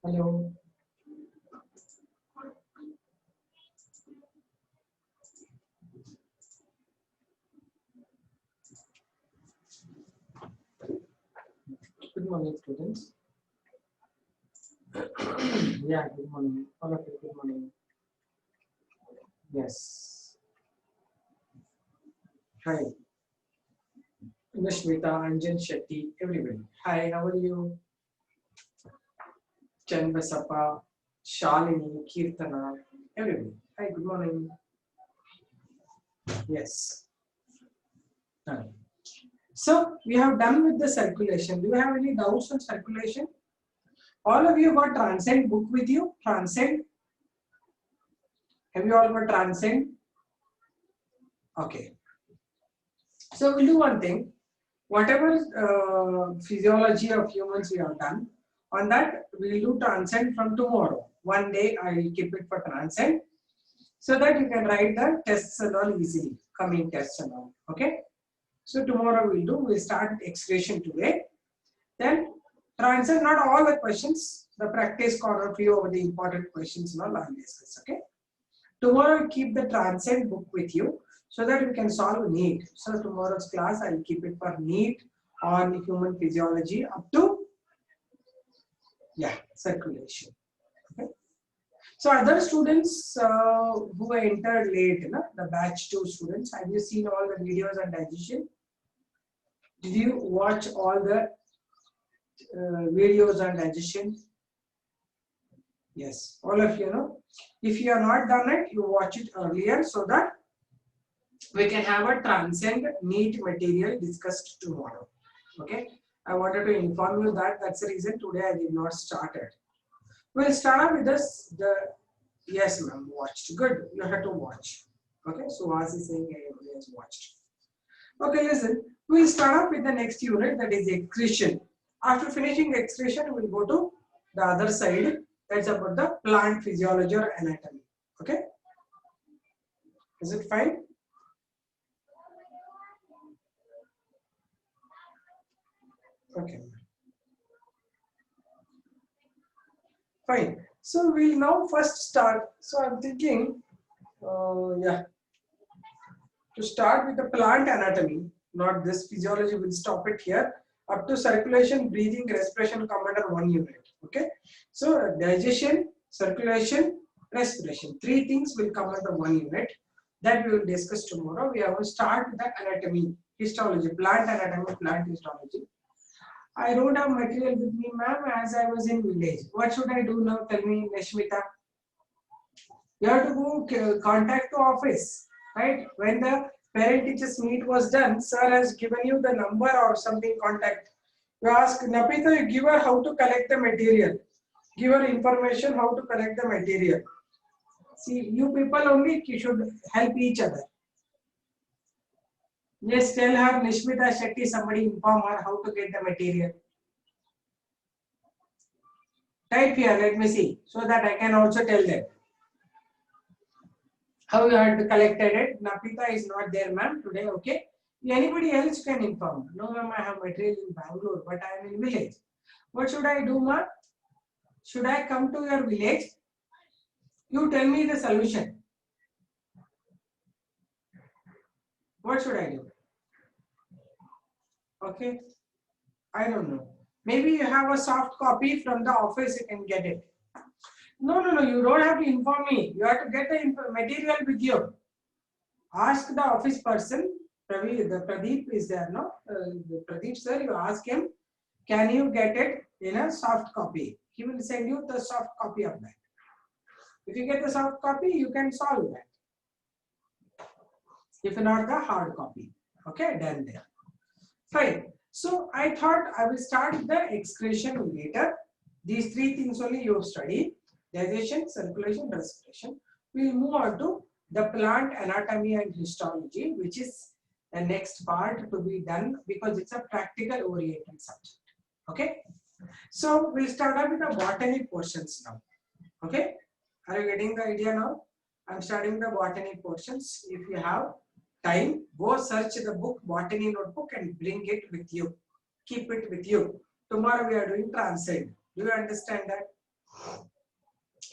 Hello. Good morning, students. Yeah, good morning. All of you, good morning. Yes. Hi. Nishmita, Anjan Shetty, everybody. Hi, how are you? Chanvasapa, Shalini, Kirtana, everybody. Hi, good morning. Yes. Hi. So, we have done with the circulation. Do you have any doubts on circulation? All of you got Transcend book with you? Transcend? Have you all got Transcend? Okay. So, we'll do one thing. Whatever physiology of humans we have done, on that we'll do Transcend from tomorrow. One day I will keep it for Transcend, so that you can write the tests and all easily, coming tests and all. Okay. So tomorrow we'll start excretion today. Then Transcend, not all the questions, the practice corner, few of the important questions and all I'll discuss. Okay. Tomorrow keep the Transcend book with you, so that we can solve NEET. So tomorrow's class I'll keep it for NEET on human physiology up to circulation. Okay. So other students who entered late, the batch 2 students, have you seen all the videos on digestion? Did you watch all the videos on digestion? Yes, all of you know. If you are not done it, you watch it earlier, so that we can have a Transcend NEET material discussed tomorrow. Okay, I wanted to inform you that that's the reason today I did not start it. We'll start with this. Yes, ma'am, watched. Good, you have to watch. Okay, so Suhas is saying everybody has watched. Okay, listen. We'll start off with the next unit, that is excretion. After finishing excretion, we'll go to the other side. That's about the plant physiology or anatomy. Okay, is it fine? Okay, fine. So we'll now first start. So I'm thinking, to start with the plant anatomy, not this physiology, we'll stop it here. Up to circulation, breathing, respiration come under one unit. Okay. So digestion, circulation, respiration. Three things will come under one unit. That we will discuss tomorrow. We have to start with the anatomy, histology, plant anatomy, plant histology. I don't have material with me, ma'am, as I was in village. What should I do now? Tell me, Nashmita. You have to go contact the office, right? When the parent teachers meet was done, sir has given you the number or something contact. You ask Napita, you give her how to collect the material. Give her information how to collect the material. See, you people only should help each other. Just tell her, Nishmita Shetty, somebody inform her how to get the material. Type here, let me see, so that I can also tell them how you have collected it. Napita is not there, ma'am, today. Okay. Anybody else can inform. No, ma'am, I have material in Bangalore, but I am in village. What should I do, ma'am? Should I come to your village? You tell me the solution. What should I do? Okay. I don't know. Maybe you have a soft copy from the office, you can get it. No, you don't have to inform me. You have to get the material with you. Ask the office person. Pradeep is there, no? Pradeep sir, you ask him, can you get it in a soft copy? He will send you the soft copy of that. If you get the soft copy, you can solve that. If not, the hard copy. Okay, done there. Fine. So I thought I will start the excretion later. These three things only you have studied: digestion, circulation, respiration. We will move on to the plant anatomy and histology, which is the next part to be done because it's a practical oriented subject. Okay. So we'll start off with the botany portions now. Okay. Are you getting the idea now? I'm starting the botany portions. If you have, time, go search the book, botany notebook, and bring it with you. Keep it with you. Tomorrow we are doing transcend. Do you understand that?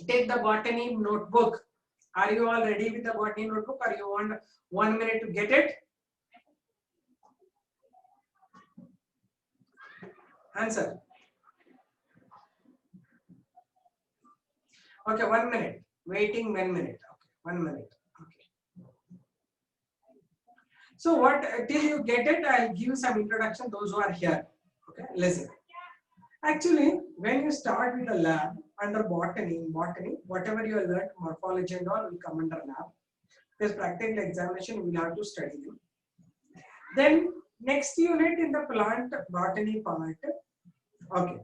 Take the botany notebook. Are you all ready with the botany notebook, or you want 1 minute to get it? Answer. Okay, 1 minute. Waiting 1 minute. Okay, 1 minute. Okay. So what, till you get it, I'll give some introduction, those who are here. Okay, listen. Actually, when you start with the lab under botany, whatever you have learned, morphology and all will come under lab. There's practical examination, we will have to study them. Then next unit in the plant botany part. Okay,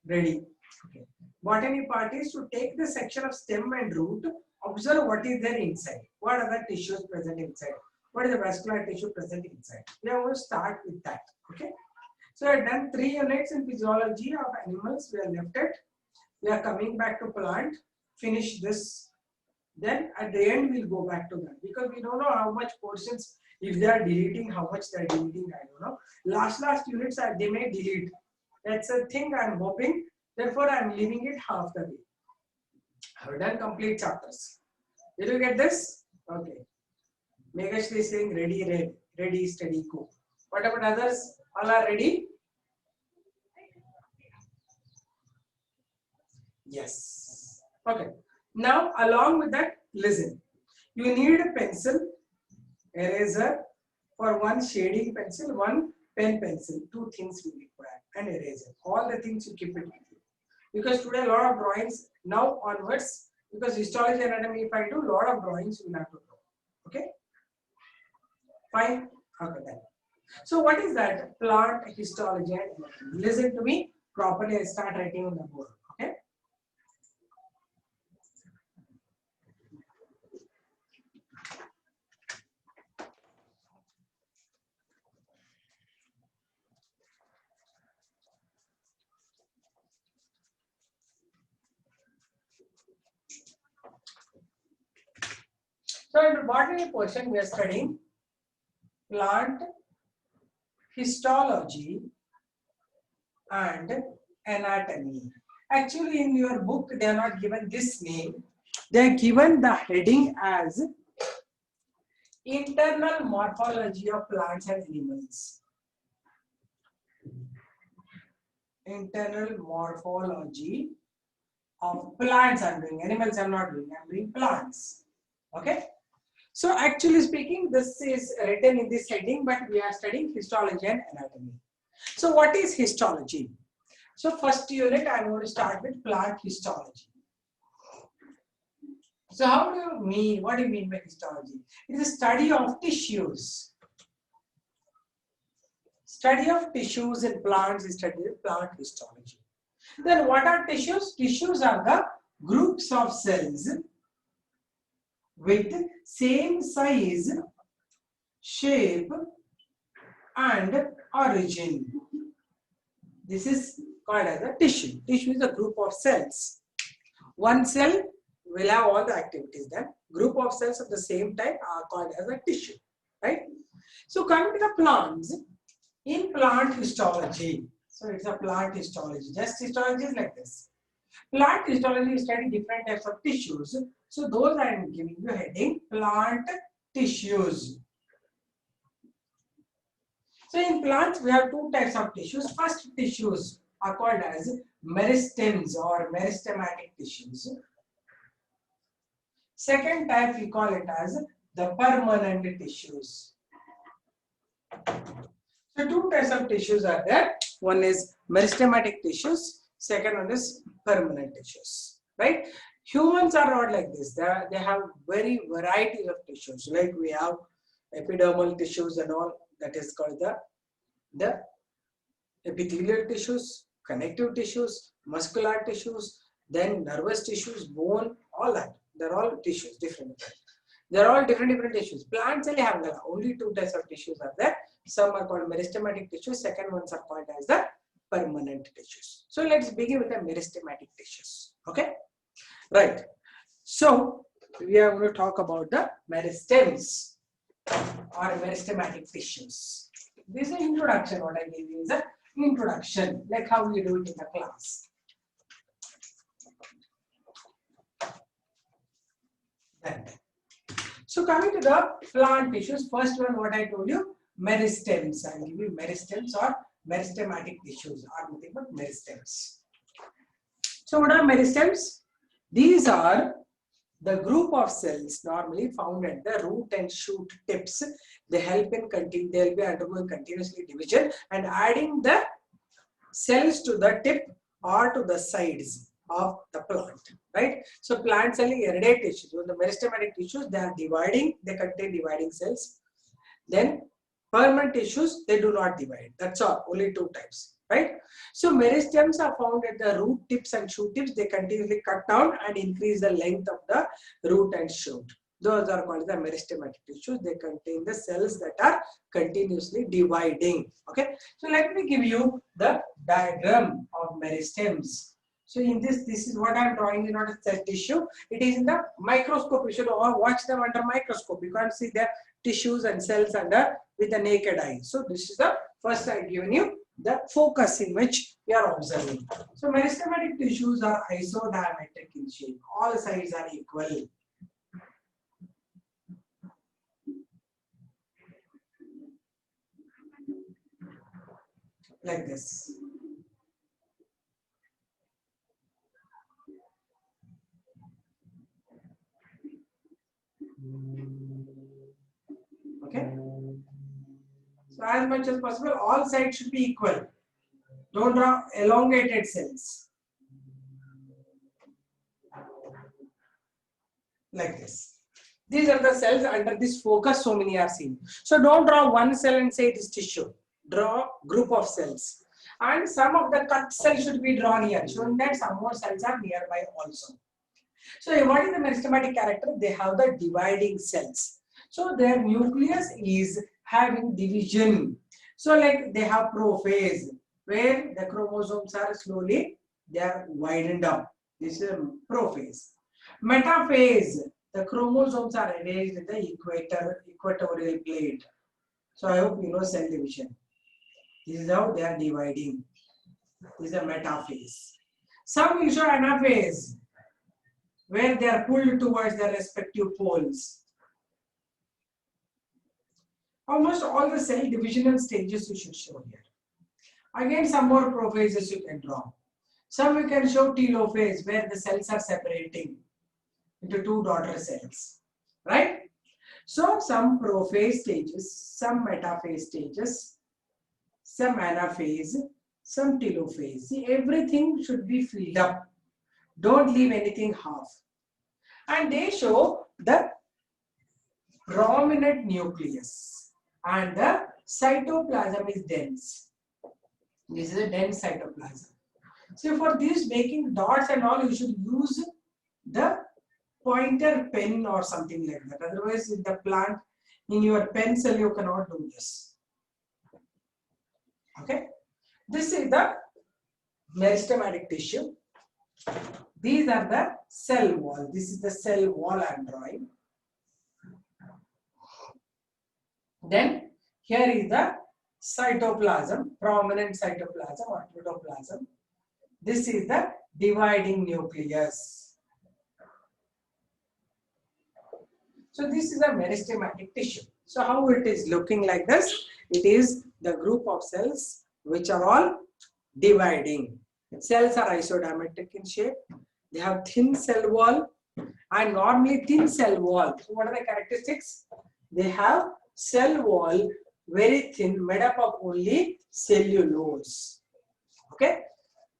ready. Okay. Botany part is to take the section of stem and root, observe what is there inside. What are the tissues present inside? What is the vascular tissue present inside? We are going to start with that. Okay. So I have done 3 units in physiology of animals. We are left it. We are coming back to plant. Finish this. Then at the end we'll go back to that, because we don't know how much portions, if they are deleting, how much they are deleting, I don't know. Last units they may delete. That's a thing I'm hoping. Therefore I'm leaving it half the way. I've done complete chapters. Did you get this? Okay. Megashri is saying ready, steady, go. What about others? All are ready? Yes. Okay. Now along with that, listen. You need a pencil, eraser, for one shading pencil, one pen pencil. 2 things we require, and eraser. All the things you keep it with you. Because today a lot of drawings, now onwards, because histology anatomy, if I do, a lot of drawings you will have to draw. Okay? Fine? Okay then. So what is that? Plant histology and anatomy. Listen to me properly. I start writing on the board. Okay? So in the botany portion, we are studying plant histology and anatomy. Actually, in your book, they are not given this name. They are given the heading as internal morphology of plants and animals. Internal morphology of plants I'm doing. Animals I'm not doing. I'm doing plants. Okay. So actually speaking, this is written in this heading, but we are studying histology and anatomy. So what is histology? So first unit, I'm going to start with plant histology. So how do you mean, what do you mean by histology? It is a study of tissues. Study of tissues in plants is study of plant histology. Then what are tissues? Tissues are the groups of cells with same size, shape and origin. This is called as a tissue. Tissue is a group of cells. One cell will have all the activities done. Group of cells of the same type are called as a tissue. Right? So coming to the plants, in plant histology, so it's a plant histology. Just histology is like this. Plant histology is studying different types of tissues. So those I am giving you heading plant tissues. So in plants we have 2 types of tissues. First tissues are called as meristems or meristematic tissues. Second type we call it as the permanent tissues. So 2 types of tissues are there. One is meristematic tissues. Second one is permanent tissues. Right? Humans are not like this. They have very variety of tissues. Like we have epidermal tissues and all. That is called the epithelial tissues, connective tissues, muscular tissues, then nervous tissues, bone, all that. They're all tissues, different. They're all different tissues. Plants only have only 2 types of tissues are there. Some are called meristematic tissues. Second ones are called as the permanent tissues. So let's begin with the meristematic tissues. Okay, right. So we are going to talk about the meristems. or meristematic tissues. This is an introduction. What I gave you is an introduction, like how we do it in the class. Then, so coming to the plant tissues, first one what I told you, meristems. I will give you meristems or meristematic tissues or nothing but meristems. So what are meristems? These are the group of cells normally found at the root and shoot tips. They help in they will be undergoing continuously division and adding the cells to the tip or to the sides of the plant, right? So plant cell erudite tissues, so the meristematic tissues, they are dividing, they contain dividing cells. Then permanent tissues, they do not divide. That's all, only two types, right? So meristems are found at the root tips and shoot tips. They continuously cut down and increase the length of the root and shoot. Those are called the meristematic tissues. They contain the cells that are continuously dividing. Okay. So let me give you the diagram of meristems. So in this is what I am drawing, not a cell tissue. It is in the microscope. You should all watch them under microscope. You can't see the tissues and cells under with the naked eye. So this is the first I given you the focus in which we are observing. So meristematic tissues are isodiametric in shape. All sides are equal. Like this. Okay. So as much as possible, all sides should be equal. Don't draw elongated cells. Like this. These are the cells under this focus, so many are seen. So don't draw one cell and say it is tissue. Draw group of cells. And some of the cut cells should be drawn here, showing that some more cells are nearby also. So what is the meristematic character? They have the dividing cells. So their nucleus is having division. So like they have prophase, where the chromosomes are slowly, they are widened up. This is prophase. Metaphase, the chromosomes are arranged in the equatorial plate. So I hope you know cell division. This is how they are dividing. This is a metaphase. Some will show anaphase, where they are pulled towards their respective poles. Almost all the cell divisional stages you should show here. Again, some more prophases you can draw. Some you can show telophase, where the cells are separating into two daughter cells, right? So some prophase stages, some metaphase stages, some anaphase, some telophase. See, everything should be filled up. Don't leave anything half. And they show the prominent nucleus and the cytoplasm is dense. This is a dense cytoplasm. So for this making dots and all, you should use the pointer pen or something like that. Otherwise, in the plant, in your pencil, you cannot do this. Okay. This is the meristematic tissue. These are the cell wall. This is the cell wall I am drawing. Then here is the cytoplasm, prominent cytoplasm or protoplasm. This is the dividing nucleus. So this is a meristematic tissue. So how it is looking like this? It is the group of cells which are all dividing. Cells are isodiametric in shape. They have thin cell wall, and normally thin cell wall. So what are the characteristics? They have cell wall very thin, made up of only cellulose. Okay,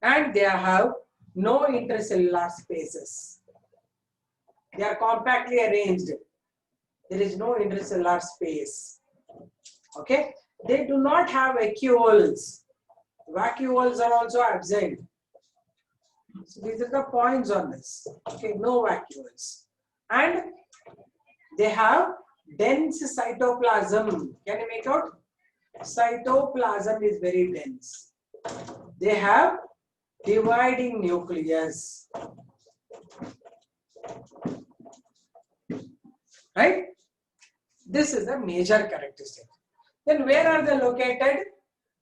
and they have no intercellular spaces. They are compactly arranged. There is no intercellular space. Okay, they do not have vacuoles. Vacuoles are also absent. So these are the points on this. Okay, no vacuoles. And they have dense cytoplasm. Can you make out? Cytoplasm is very dense. They have dividing nucleus. Right? This is the major characteristic. Then where are they located?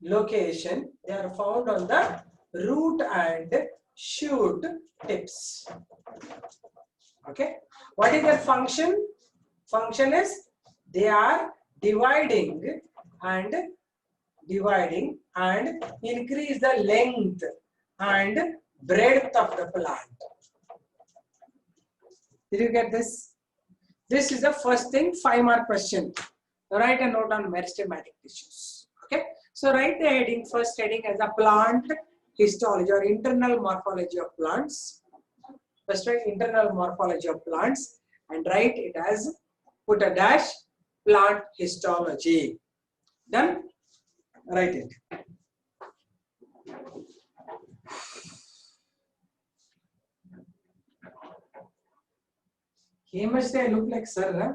Location, they are found on the root and shoot tips. Okay. What is their function? Function is they are dividing and increase the length and breadth of the plant. Did you get this? This is the first thing, 5-mark question. Write a note on meristematic tissues. Okay. So write the heading, first heading as a plant histology or internal morphology of plants. First write internal morphology of plants and write it as, put a dash, plant histology. Done? Write it. He must say I look like sir, huh?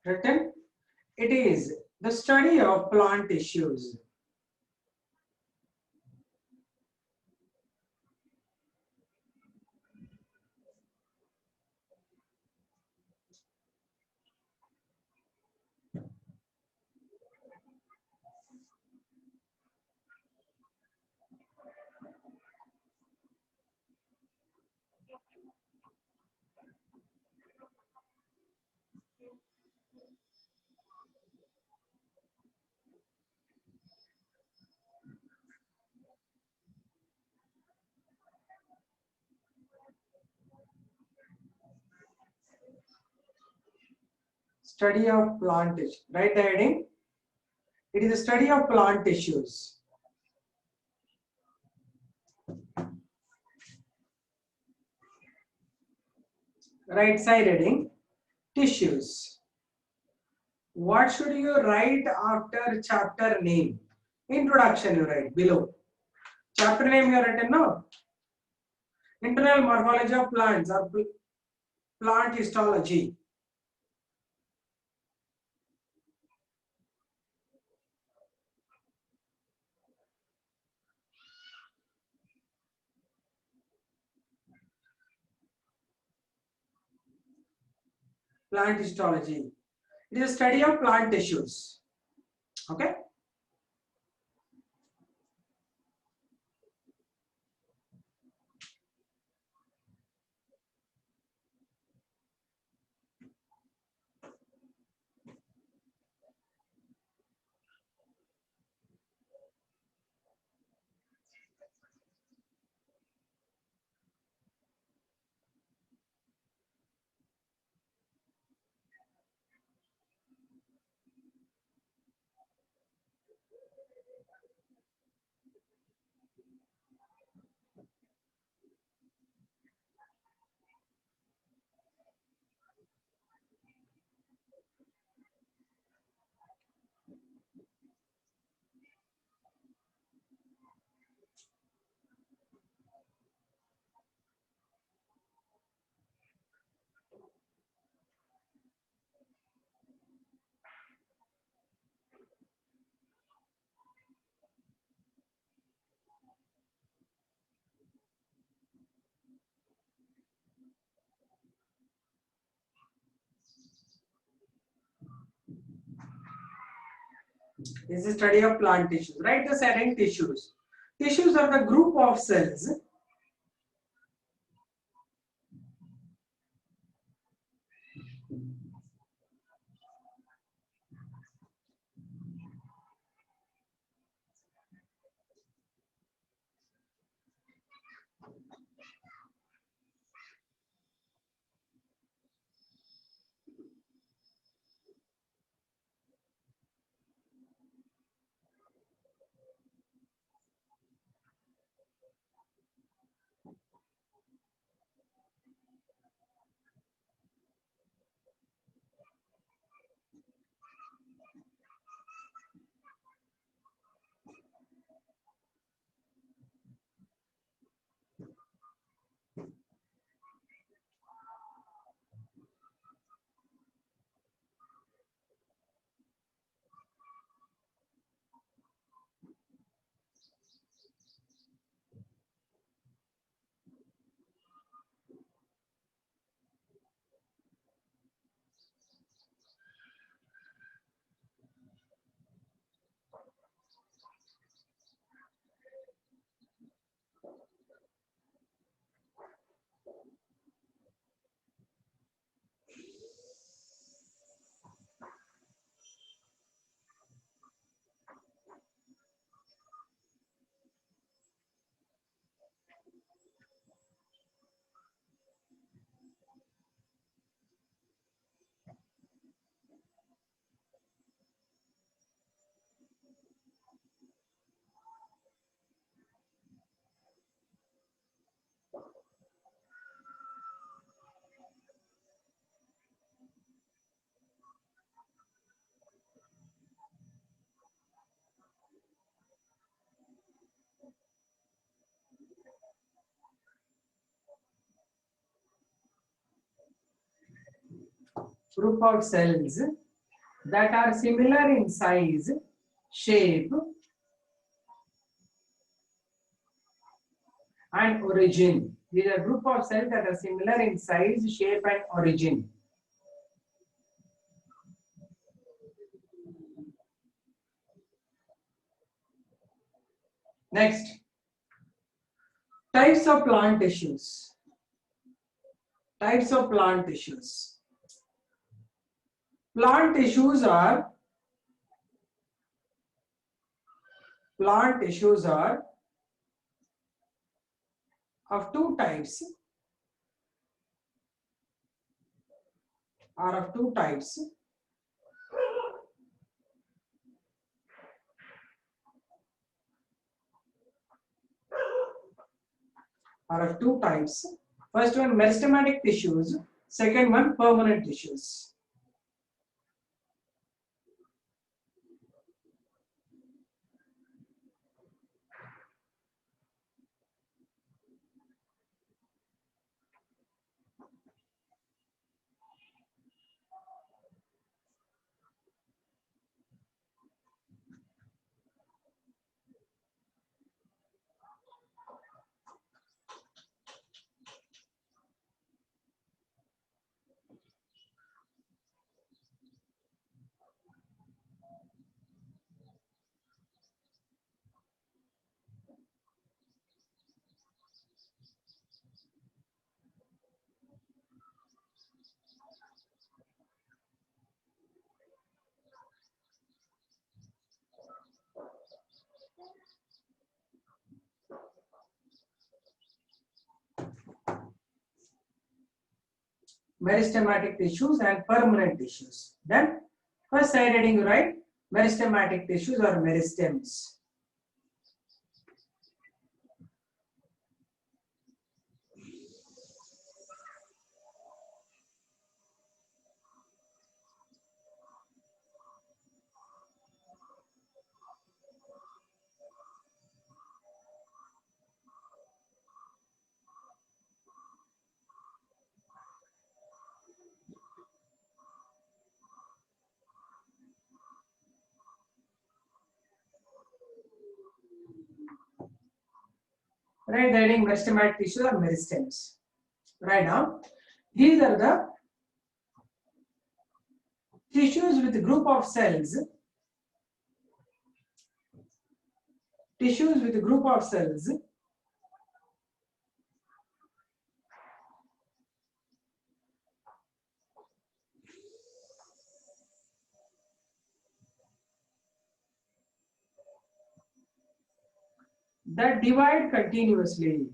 Written? It is the study of plant tissues. Study of plant tissue. Write the heading. It is a study of plant tissues. Right side heading. Tissues. What should you write after chapter name? Introduction you write below. Chapter name you have written, no? Internal morphology of plants or plant histology. Plant histology. It is a study of plant tissues. Okay. This is the study of plant tissues. Write the certain tissues. Tissues are the group of cells group of cells that are similar in size, shape, and origin. These are group of cells that are similar in size, shape, and origin. Next, types of plant tissues. Types of plant tissues. Plant tissues are of two types. Are of two types. First one, meristematic tissues. Second one, permanent tissues. Meristematic tissues and permanent tissues. Then, first side heading you write meristematic tissues or meristems. right heading meristematic tissues or meristems. Right now, these are the tissues with group of cells, tissues with group of cells that divide continuously.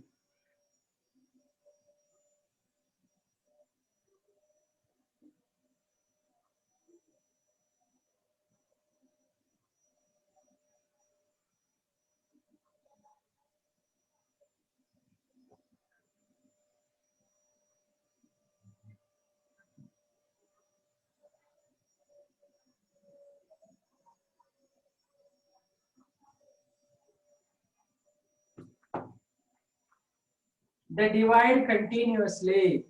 They divide continuously.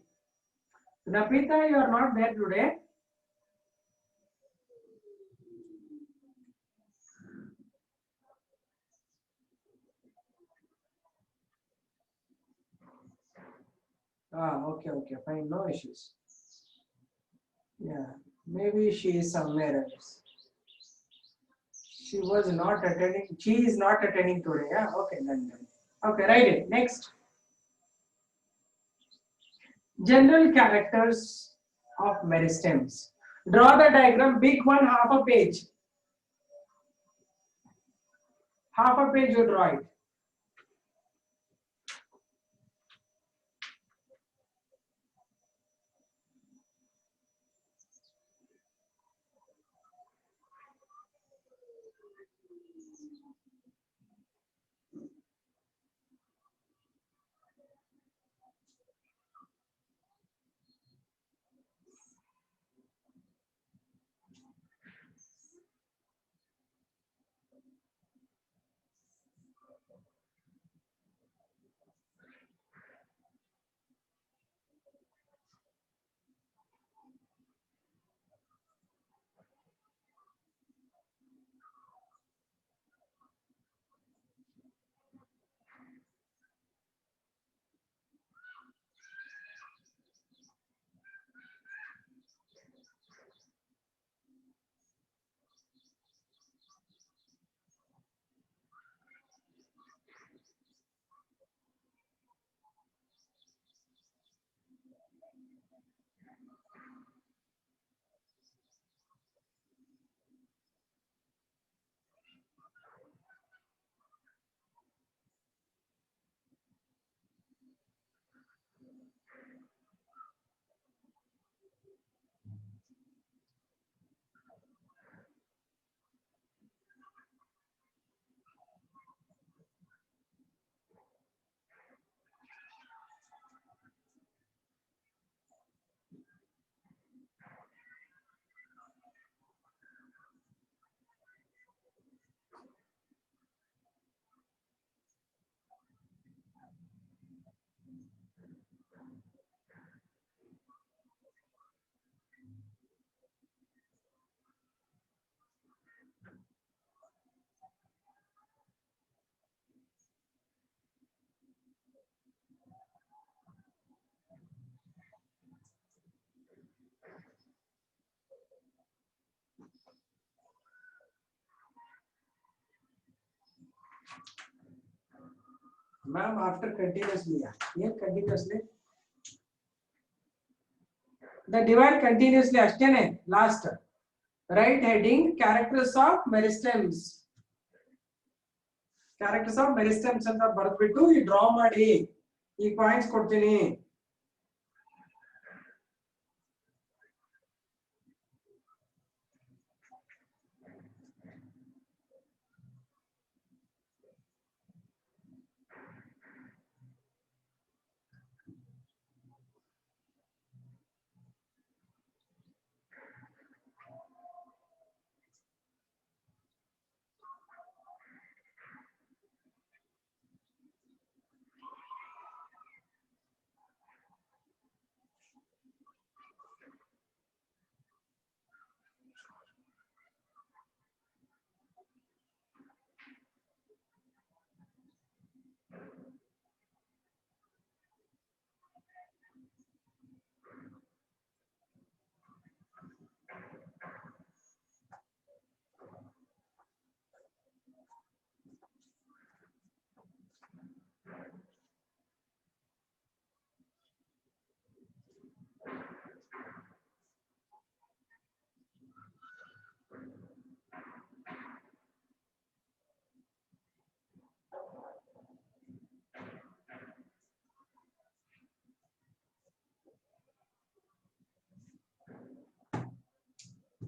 Napita, you are not there today. Ah, okay, okay, fine, no issues. Yeah, maybe she is somewhere else. She was not attending. She is not attending today. Yeah, okay, then. Okay, write it. Next. General characters of meristems. Draw the diagram, big one, half a page. Half a page you draw it. Ma'am, after continuously, here continuously. The divide continuously, ashtene, last. Right heading, characters of meristems. Characters of meristems ಅಂತ ಬರೆದ್ಬಿಟ್ಟು ಈ draw ಮಾಡಿ ಈ points ಕೊಡ್ತೀನಿ.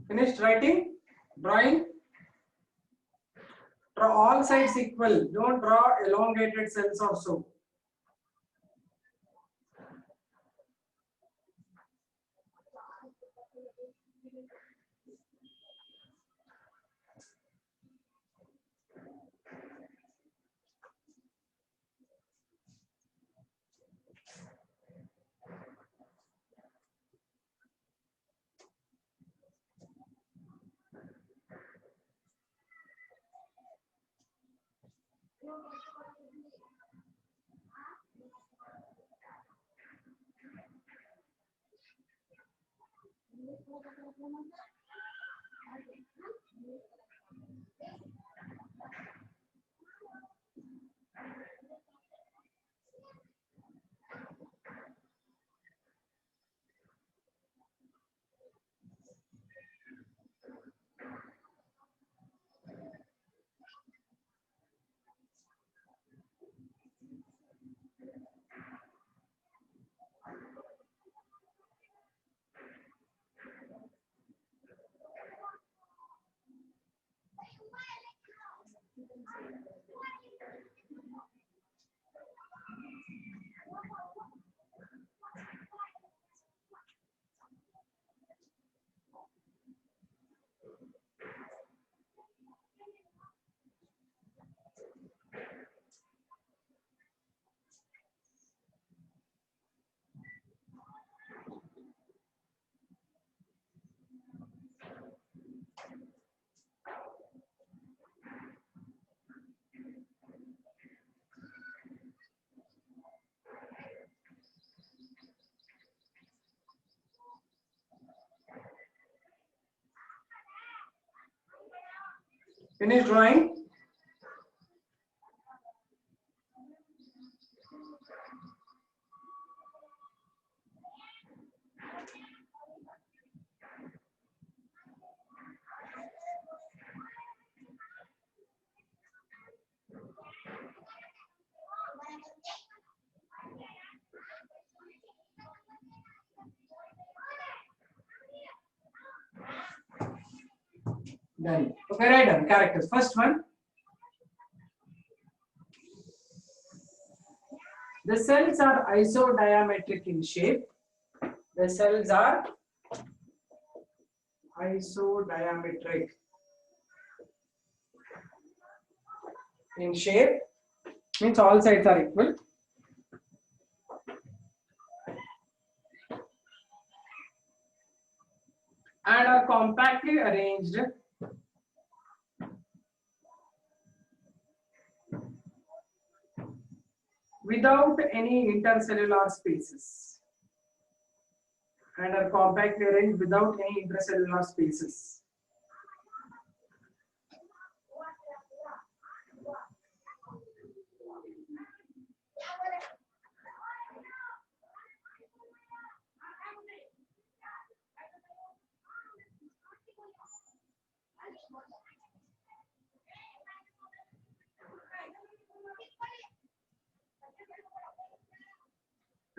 Finished writing? Drawing? Draw all sides equal. Don't draw elongated cells or so. Finish drawing? Done. Okay, right done. Characters. First one. The cells are isodiametric in shape. The cells are isodiametric in shape. Means all sides are equal. And are compactly arranged without any intercellular spaces. And are compactly arranged without any intercellular spaces.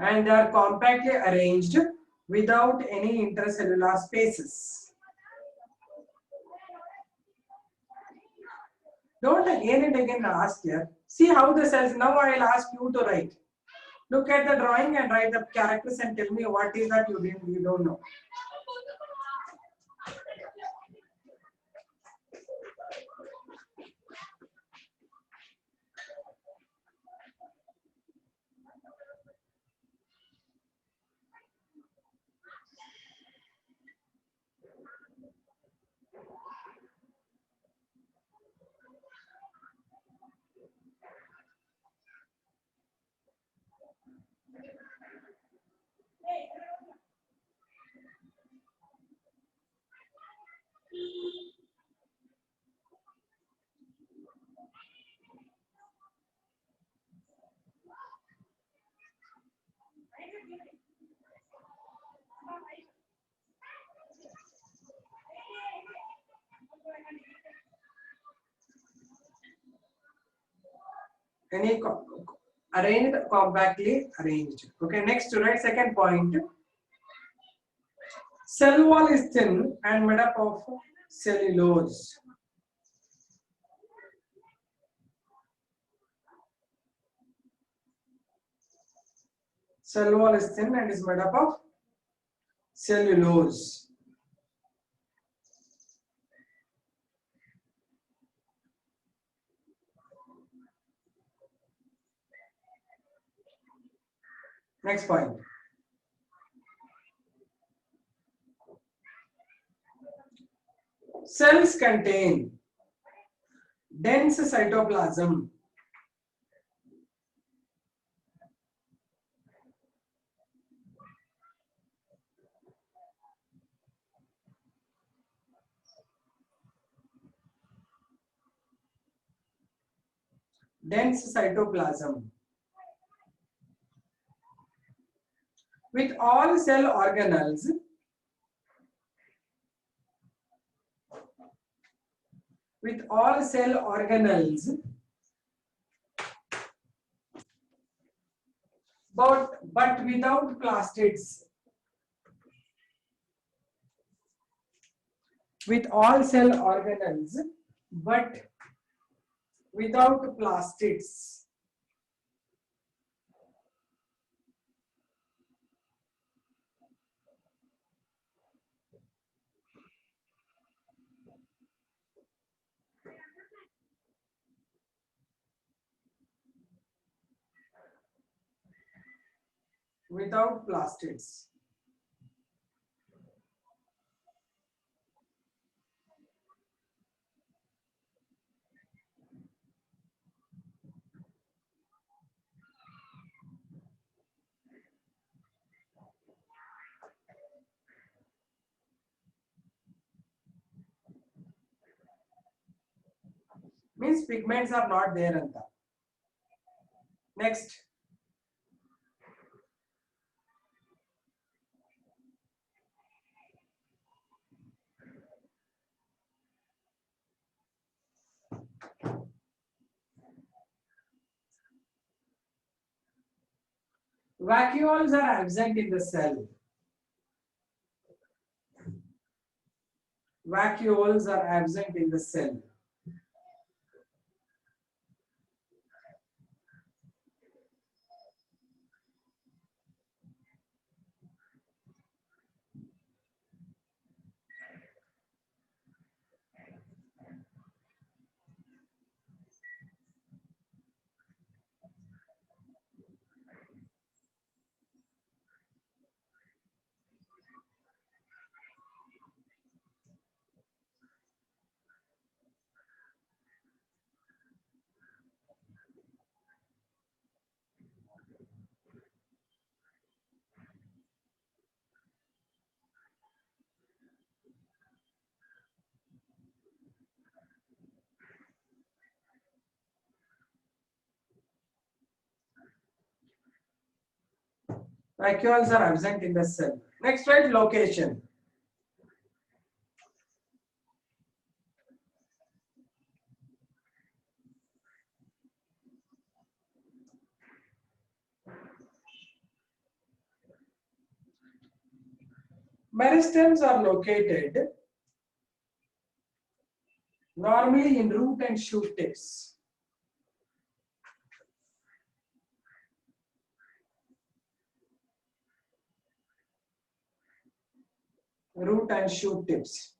And they are compactly arranged without any intercellular spaces. Don't again and again ask here. See how the cells. Now I will ask you to write. Look at the drawing and write the characters and tell me what is that you don't know. Any arranged, compactly arranged. Okay, next to write second point. Cell wall is thin and made up of cellulose. Cell wall is thin and is made up of cellulose. Next point. Cells contain dense cytoplasm. Dense cytoplasm. With all cell organelles but without plastids. With all cell organelles but without plastids. Without plastids. Means pigments are not there anta. Next. Vacuoles are absent in the cell. Vacuoles are absent in the cell. Vacuoles are absent in the cell. Next, write location. Meristems are located normally in root and shoot tips. Root and shoot tips.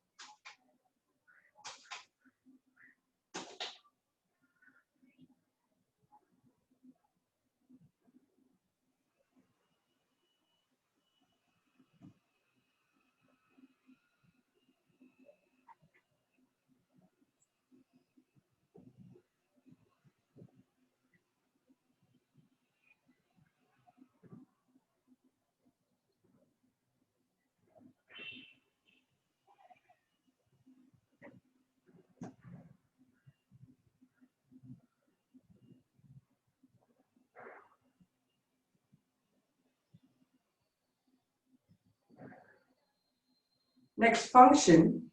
Next, function.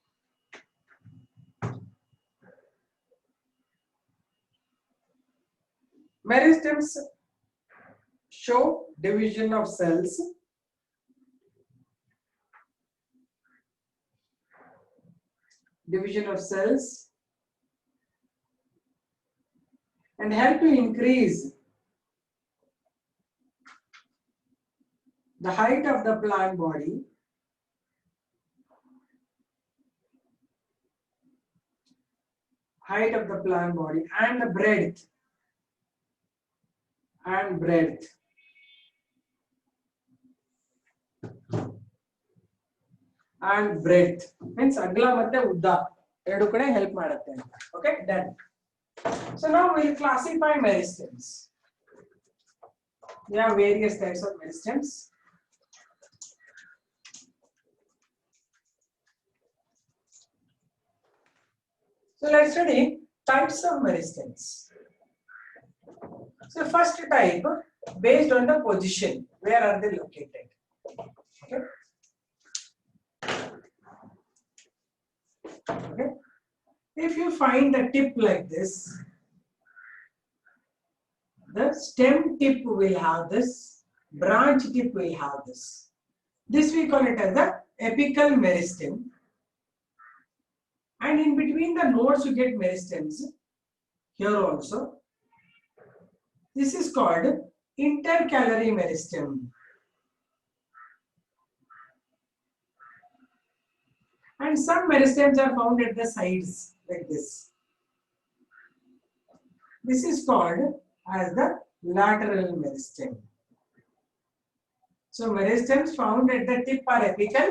Meristems show division of cells. division of cells, and help to increase the height of the plant body, and the breadth means agla matte udda ಎರಡು ಕಡೆ help ಮಾಡುತ್ತೆ ಅಂತ. Okay, done. So now we'll classify meristems. There are various types of meristems. So let's study types of meristems. So first type, based on the position, where are they located? Okay. Okay. If you find a tip like this, the stem tip will have this, branch tip will have this. This we call it as the apical meristem. And in between the nodes you get meristems here also. This is called intercalary meristem. And some meristems are found at the sides like this. This is called as the lateral meristem. So meristems found at the tip are apical,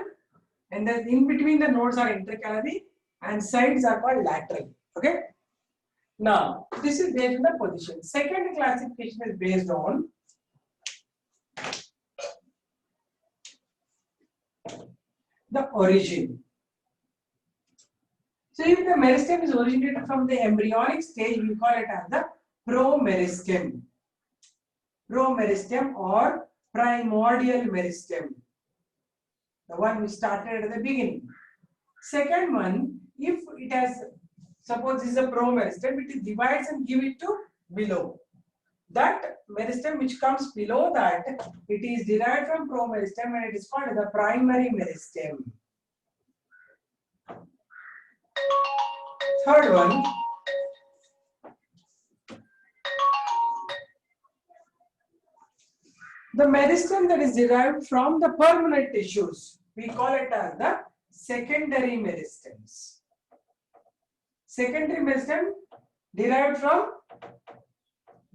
and then in between the nodes are intercalary, and sides are called lateral. Okay. Now this is based on the position. Second classification is based on the origin. So if the meristem is originated from the embryonic stage, we call it as the promeristem. Promeristem or primordial meristem. The one we started at the beginning. Second one, if it has, suppose this is a promeristem, it divides and give it to below. That meristem which comes below that, it is derived from promeristem and it is called the primary meristem. Third one, the meristem that is derived from the permanent tissues, we call it as the secondary meristems. Secondary meristem derived from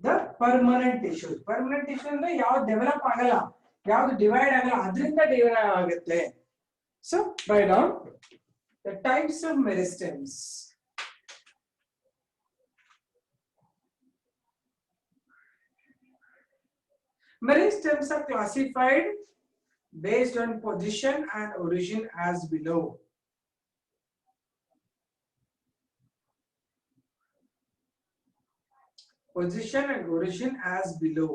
the permanent tissues. Permanent tissue ಅಂದ್ರೆ ಯಾವುದು develop ಆಗಲ್ಲ, ಯಾವುದು divide ಆಗಲ್ಲ, ಅದರಿಂದ divide ಆಗುತ್ತೆ. So write down the types of meristems. Meristems are classified based on position and origin as below. Position and origin as below.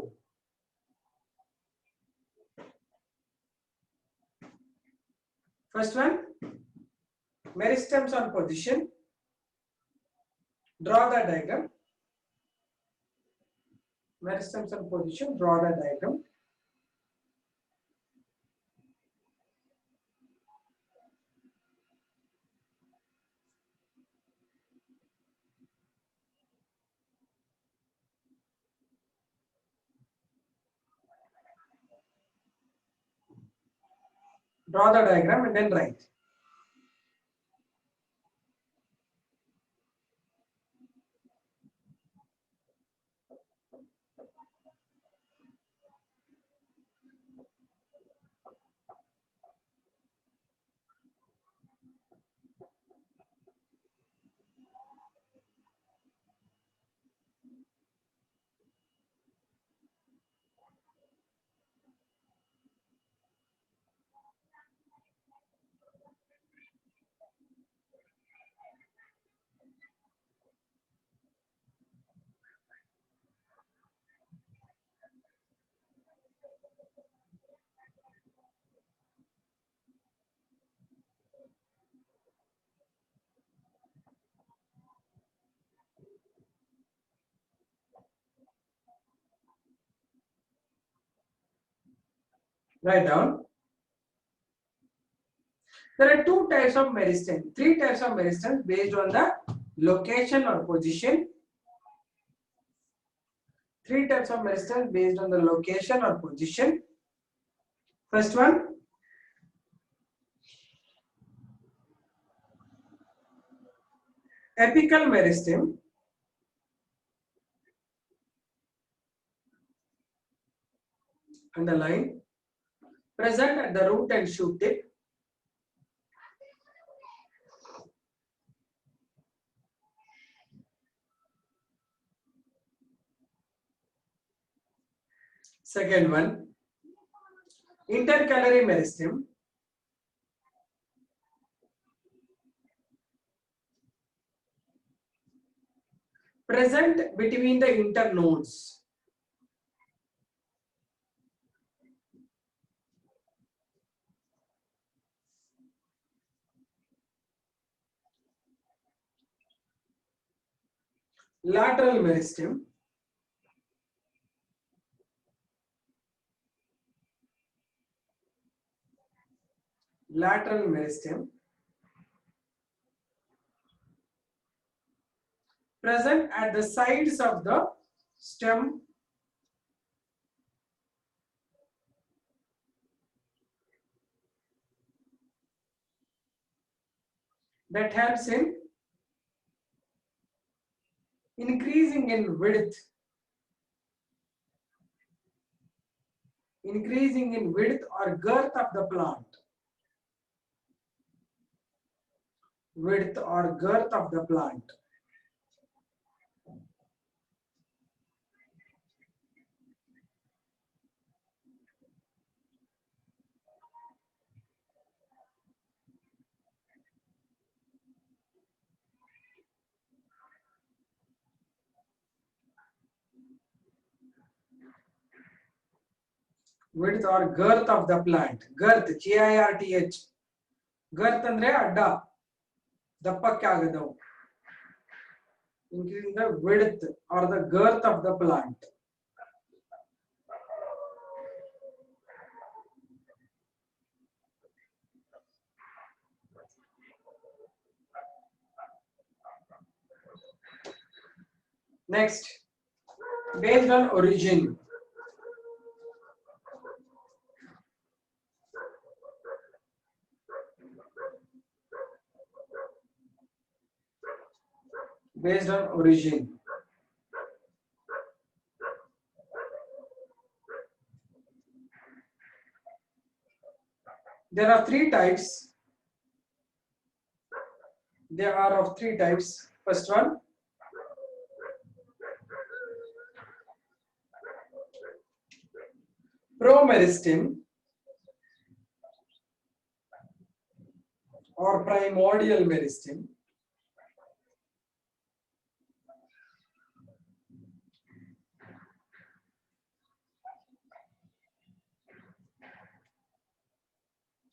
First one, meristems on position. Draw the diagram. Meristems on position, draw the diagram. Draw the diagram and then write. Write down. There are two types of meristem, three types of meristem based on the location or position. Three types of meristem based on the location or position. First one, apical meristem. Underline, present at the root and shoot tip. Second one, intercalary meristem. Present between the internodes. Lateral meristem. Lateral meristem. Present at the sides of the stem. That helps in increasing in width. Increasing in width or girth of the plant. Width or girth of the plant. Width or girth of the plant. Girth, G-I-R-T-H. Girth andre adda. Dappakke agadavu. Increasing the width or the girth of the plant. Next, based on origin. Based on origin. There are three types. There are of three types. First one, promeristem or primordial meristem.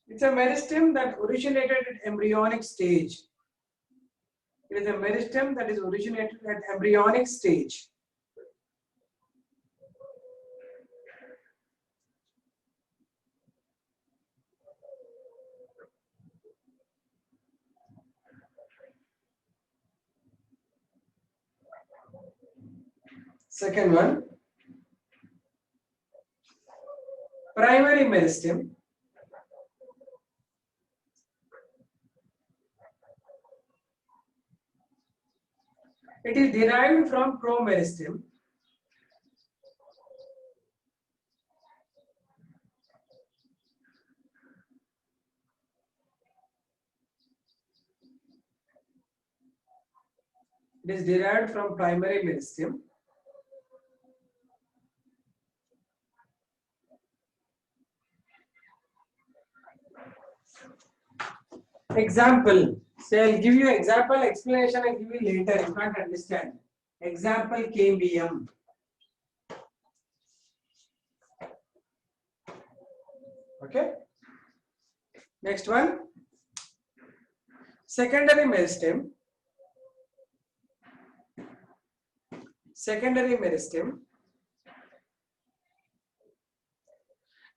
It's a meristem that originated at embryonic stage. It is a meristem that is originated at embryonic stage. Second one, primary meristem. It is derived from promeristem. It is derived from primary meristem. Example. Say I'll give you example, explanation I'll give you later. You can't understand. Example cambium. Okay. Next one. Secondary meristem. Secondary meristem.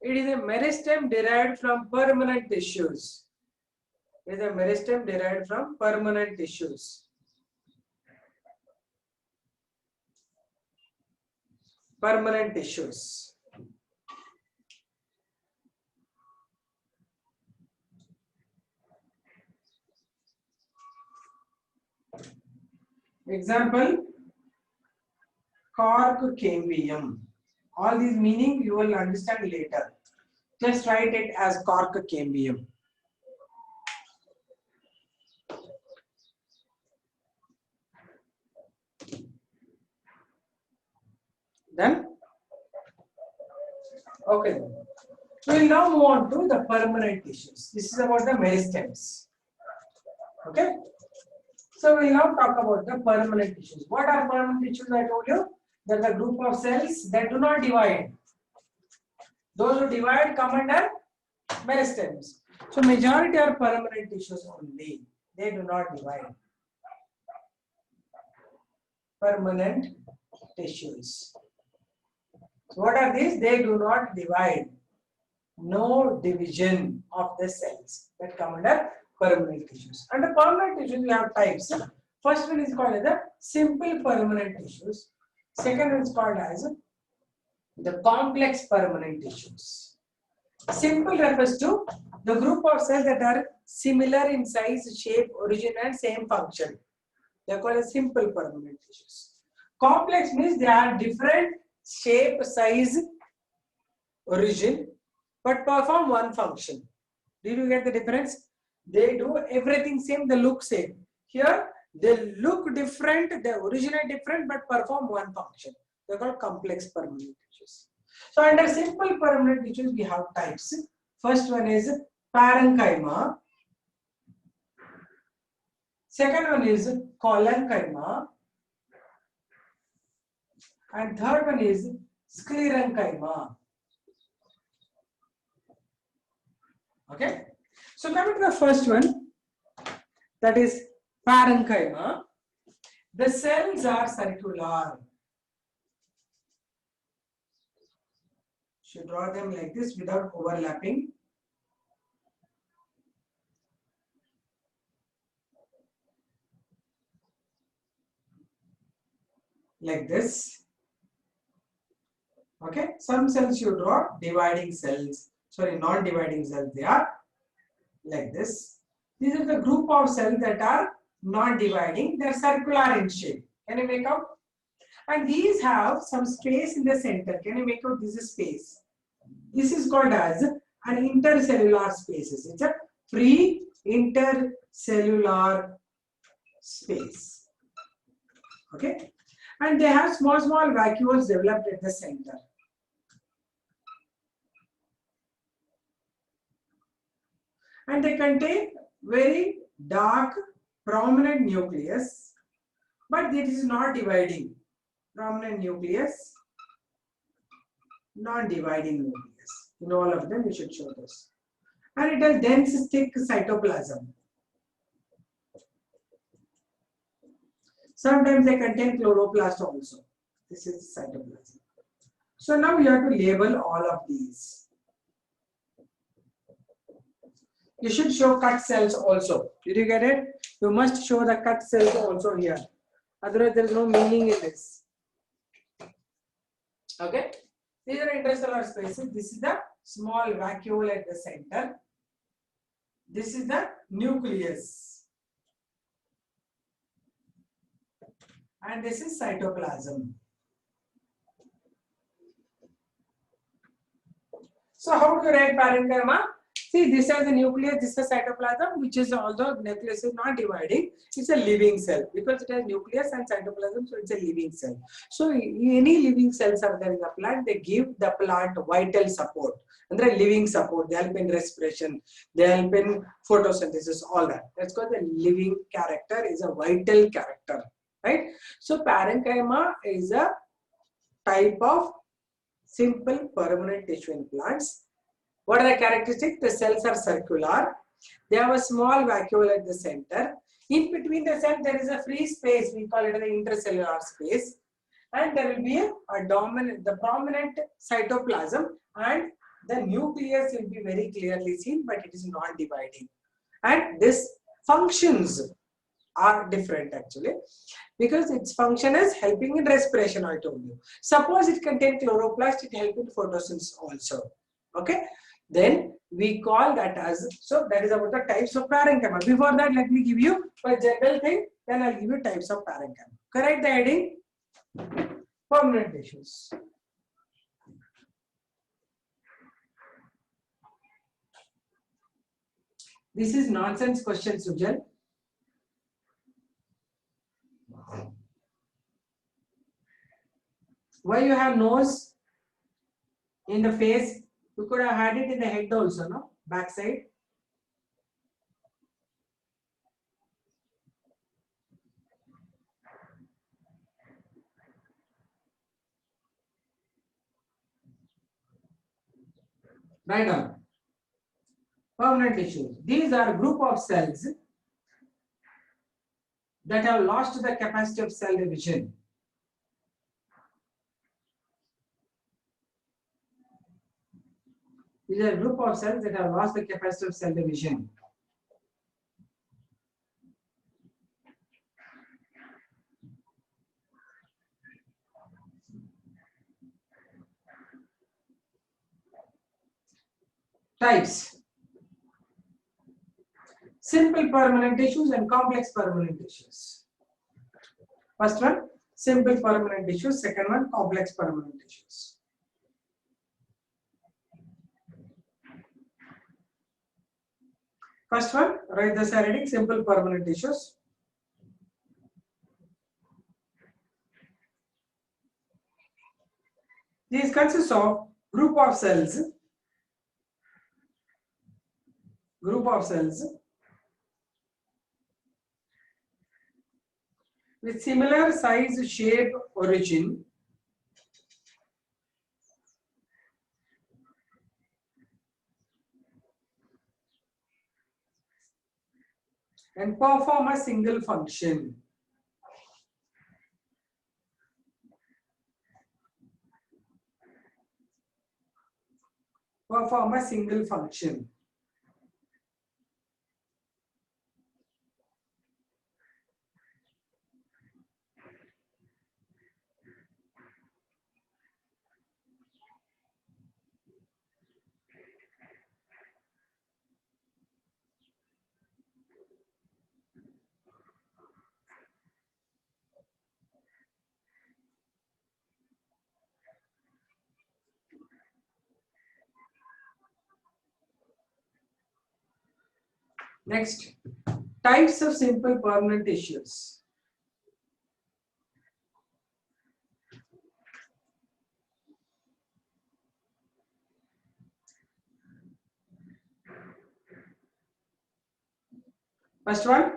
It is a meristem derived from permanent tissues. is a meristem derived from permanent tissues. Permanent tissues. Example, cork cambium. All these meaning you will understand later. Just write it as cork cambium. Done? Okay. We will now move on to the permanent tissues. This is about the meristems. Okay. So we will now talk about the permanent tissues. What are permanent tissues? I told you that the group of cells that do not divide. Those who divide come under meristems. So majority are permanent tissues only. They do not divide. Permanent tissues. So what are these? They do not divide. No division of the cells that come under permanent tissues. Under permanent tissues, we have types. First one is called as the simple permanent tissues. Second one is called as the complex permanent tissues. Simple refers to the group of cells that are similar in size, shape, origin, and same function. They are called as simple permanent tissues. Complex means they are different shape, size, origin, but perform one function. Did you get the difference? They do everything same, they look same. Here, they look different, they originate different, but perform one function. They are called complex permanent tissues. So under simple permanent tissues, we have types. First one is parenchyma. Second one is collenchyma. And third one is sclerenchyma. Okay. So coming to the first one, that is parenchyma. The cells are circular. Should draw them like this without overlapping. Like this. Okay. Some cells you draw dividing cells. Sorry, non-dividing cells. They are like this. These are the group of cells that are non-dividing. They are circular in shape. Can you make out? And these have some space in the center. Can you make out this is space? This is called as an intercellular spaces. It's a free intercellular space. Okay. And they have small vacuoles developed at the center. And they contain very dark prominent nucleus, but it is not dividing. Prominent nucleus, non-dividing nucleus. In all of them, you should show this. And it has dense, thick cytoplasm. Sometimes they contain chloroplast also. This is cytoplasm. So now you have to label all of these. You should show cut cells also. Did you get it? You must show the cut cells also here. Otherwise, there is no meaning in this. Okay. These are intercellular spaces. This is the small vacuole at the center. This is the nucleus. And this is cytoplasm. So how do you write parenchyma? See, this is the nucleus, this is cytoplasm, which is, although nucleus is not dividing, it's a living cell because it has nucleus and cytoplasm, so it's a living cell. So any living cells are there in the plant, they give the plant vital support. And they're living support, they help in respiration, they help in photosynthesis, all that. That's called the living character, is a vital character, right? So parenchyma is a type of simple permanent tissue in plants. What are the characteristics? The cells are circular. They have a small vacuole at the center. In between the cell, there is a free space. We call it the intercellular space. And there will be the prominent cytoplasm, and the nucleus will be very clearly seen, but it is non-dividing. and this functions are different actually, because its function is helping in respiration, I told you. Suppose it contains chloroplast, it helps in photosynthesis also. Okay, then we call that as, so that is about the types of parenchyma. Before that, let me give you a general thing, then I'll give you types of parenchyma. Correct the heading? Permanent tissues. This is nonsense question, Sujal. Why you have nose in the face? You could have had it in the head also, no? Back side. Right on. Permanent tissues. These are a group of cells that have lost the capacity of cell division. These are a group of cells that have lost the capacity of cell division. Types. Simple permanent tissues and complex permanent tissues. First one, simple permanent tissues. Second one, complex permanent tissues. First one, write the heading, simple permanent tissues. These consist of group of cells with similar size, shape, origin, and perform a single function. Perform a single function. Next, types of simple permanent tissues. First one,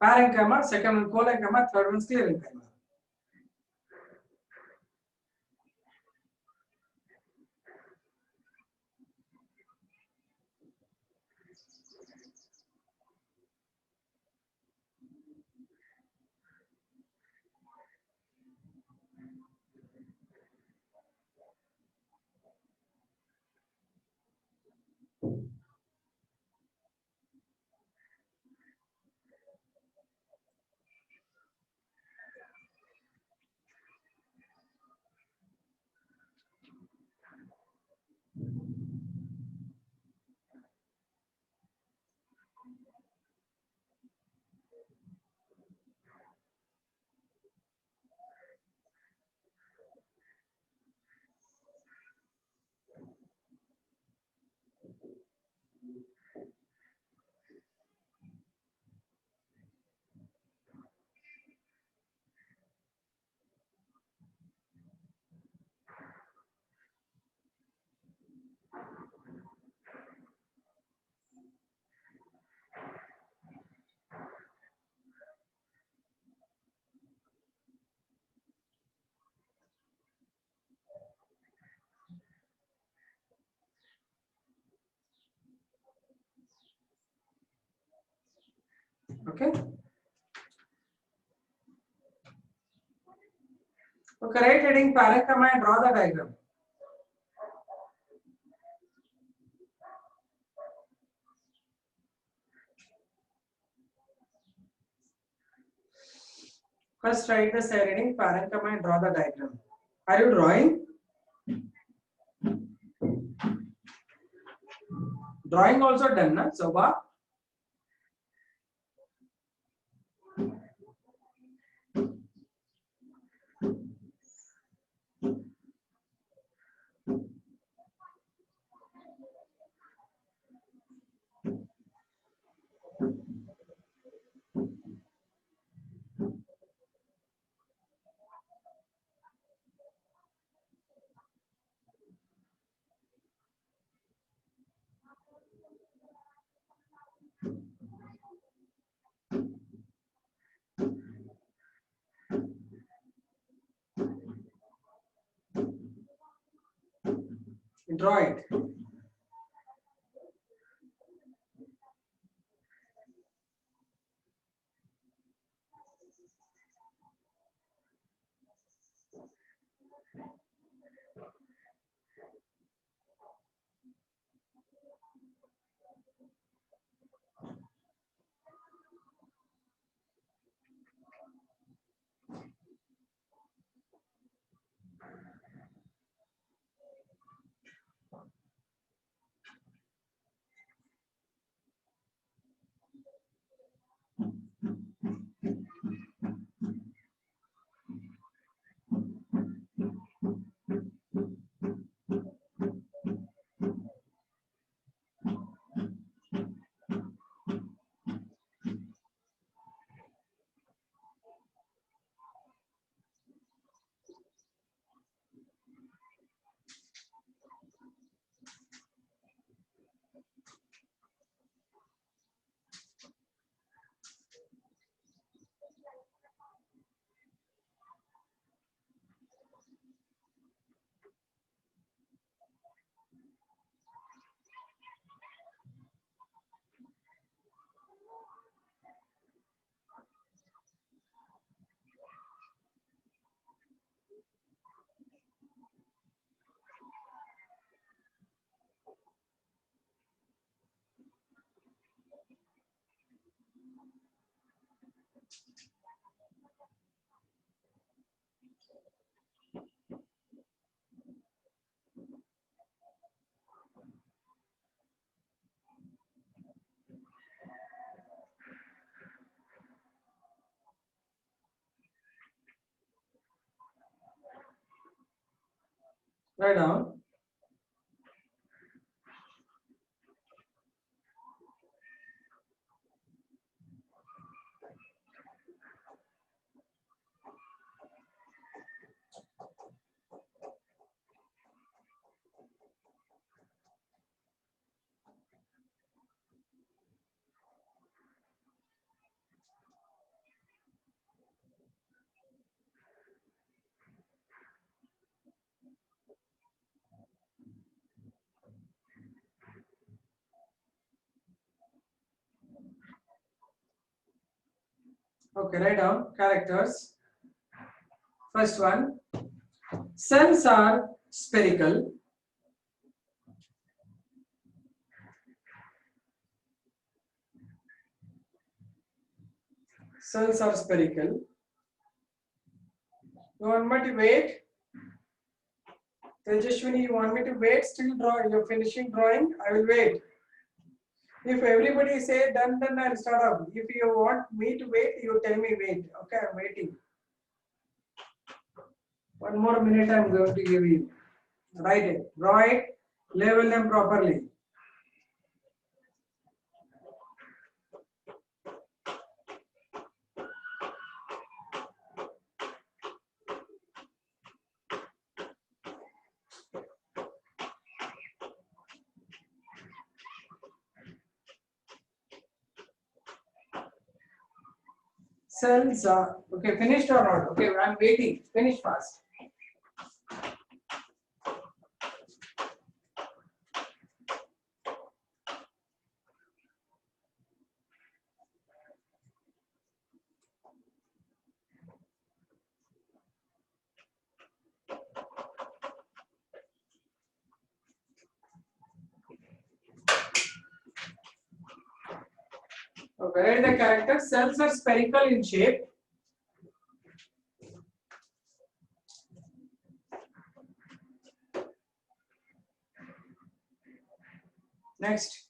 parenchyma. Second one, collenchyma. Third one, sclerenchyma. Okay. Okay, right heading parenchyma and draw the diagram. First write the side heading parenchyma and draw the diagram. Are you drawing? Drawing also done, na? Soba? Draw it. Write down. Okay, write down characters. First one, cells are spherical. Cells are spherical. You want me to wait? Tejashwini, you want me to wait? Still draw. You're finishing drawing. I will wait. If everybody say done, then I'll start off. If you want me to wait, you tell me wait. Okay, I'm waiting. 1 more minute I'm going to give you. Write it, draw it, label them properly. Cells are okay. Finished or not? Okay, I'm waiting. Finish fast. Where the character cells are spherical in shape. Next.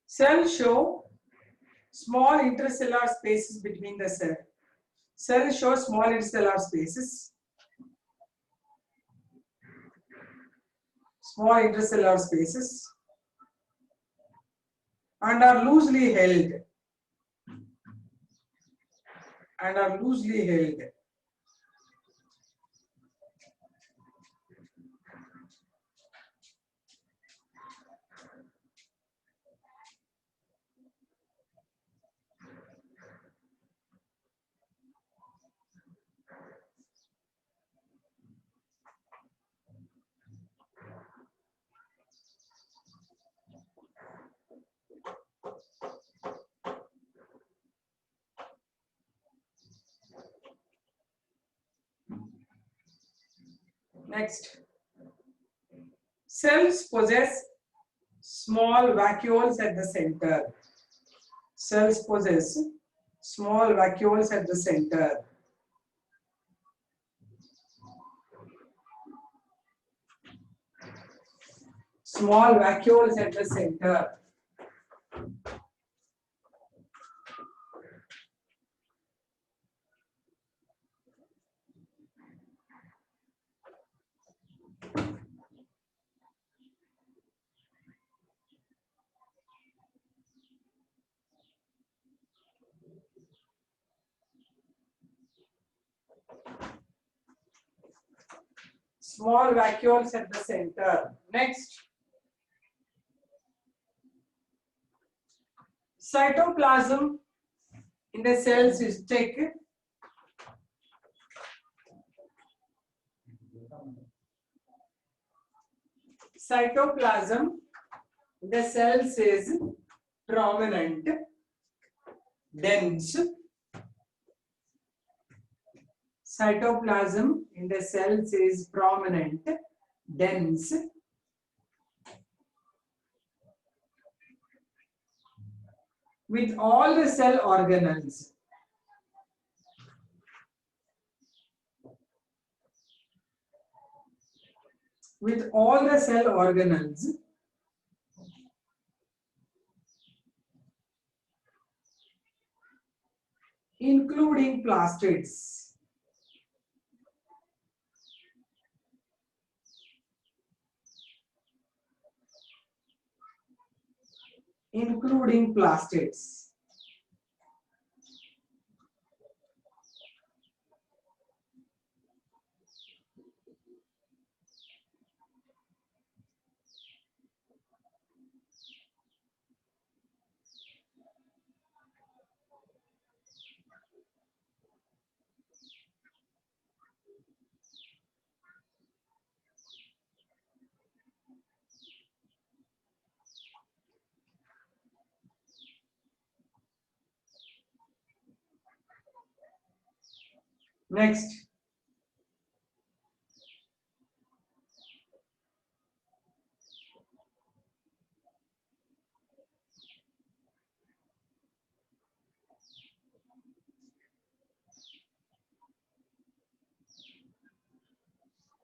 Cells show small interstellar spaces between the cells. Cells show small interstellar spaces. Small interstellar spaces. And are loosely held. And are loosely held. Next, cells possess small vacuoles at the center. Cells possess small vacuoles at the center. Small vacuoles at the center. Small vacuoles at the center. Next, cytoplasm in the cells is thick. Cytoplasm in the cells is prominent, dense. Cytoplasm in the cells is prominent, dense. With all the cell organelles. With all the cell organelles. Including plastids. Including plastids. Next.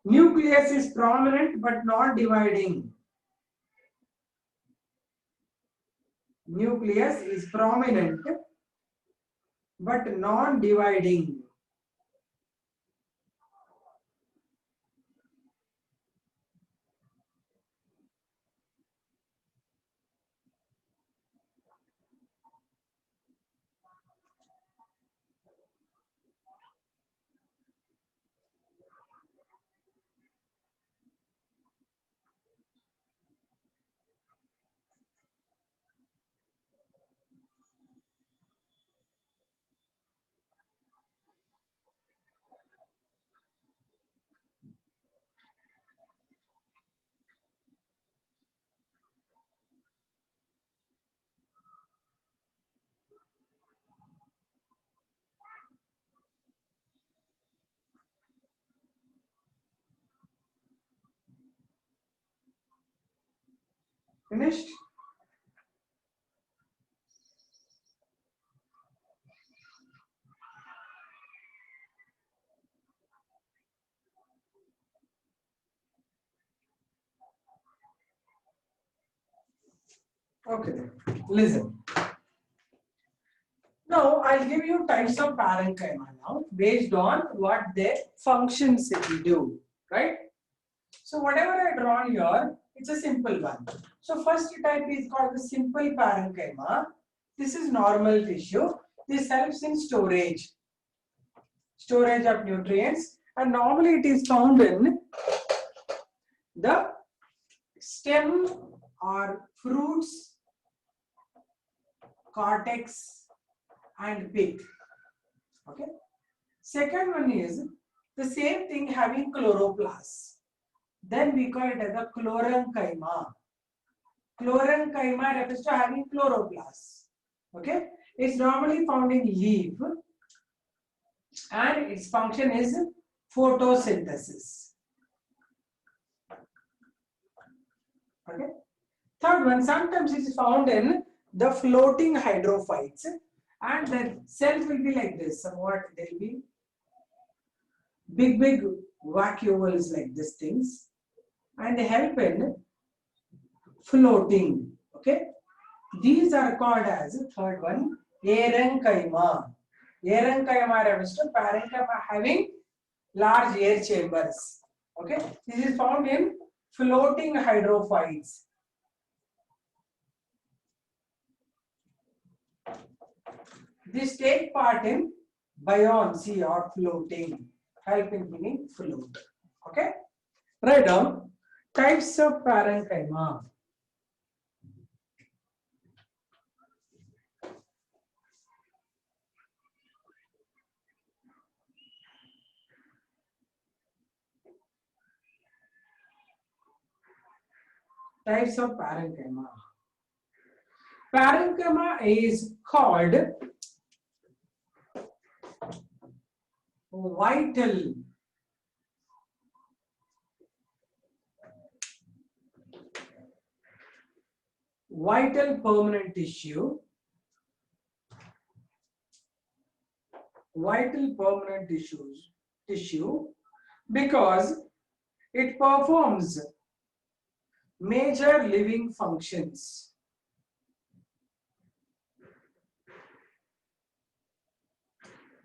Nucleus is prominent but not dividing. Nucleus is prominent but non-dividing. Finished? Okay, then. Listen. Now I'll give you types of parenchyma now based on what their functions it will do, right? So whatever I drawn here, it's a simple one. So first type is called the simple parenchyma. This is normal tissue. This helps in storage of nutrients, and normally it is found in the stem or fruits, cortex and pith. Okay. Second one is the same thing having chloroplast. Then we call it as a chlorenchyma. Chlorenchyma refers to having chloroplast. Okay. It's normally found in leaf and its function is photosynthesis. Okay. Third one, sometimes it is found in the floating hydrophytes and the cells will be like this. Somewhat they will be big vacuoles like these things and they help in floating. Okay. These are called as third one aerenchyma. Aerenchyma refers to parenchyma having large air chambers. Okay. This is found in floating hydrophytes. These take part in buoyancy or floating, help in meaning float. Okay. Write down types of parenchyma. Types of parenchyma. Parenchyma is called vital. Vital permanent tissue. Vital permanent tissue because it performs major living functions.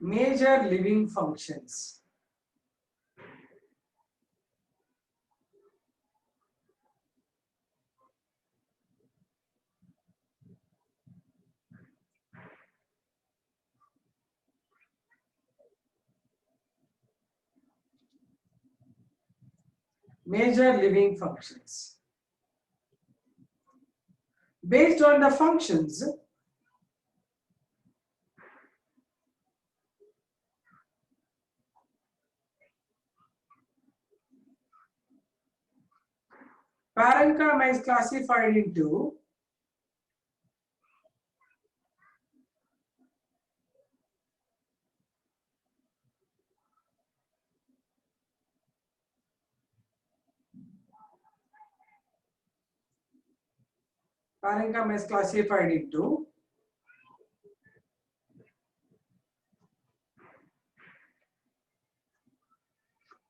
Major living functions. Major living functions. Based on the functions, parenchyma is classified into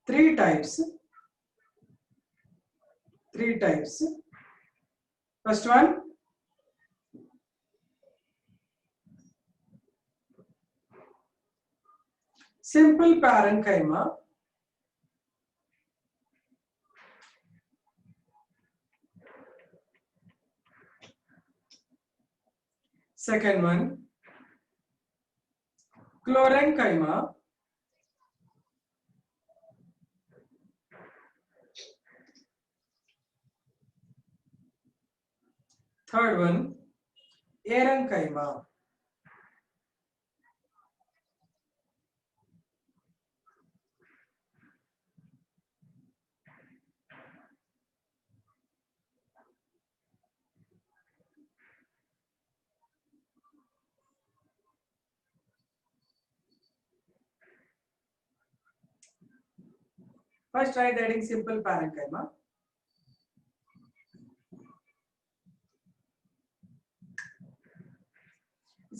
three types. First one, simple parenchyma. Second one, chlorenchyma. Third one, aerenchyma. First try adding simple parenchyma.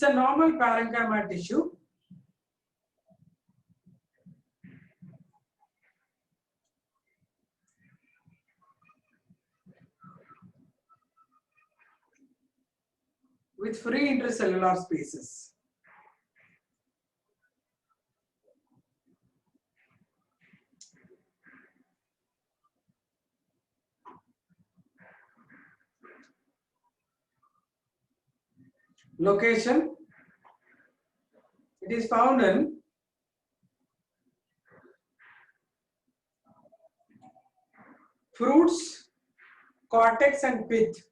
It's a normal parenchyma tissue. With free intercellular spaces. Location, it is found in fruits, cortex and pith.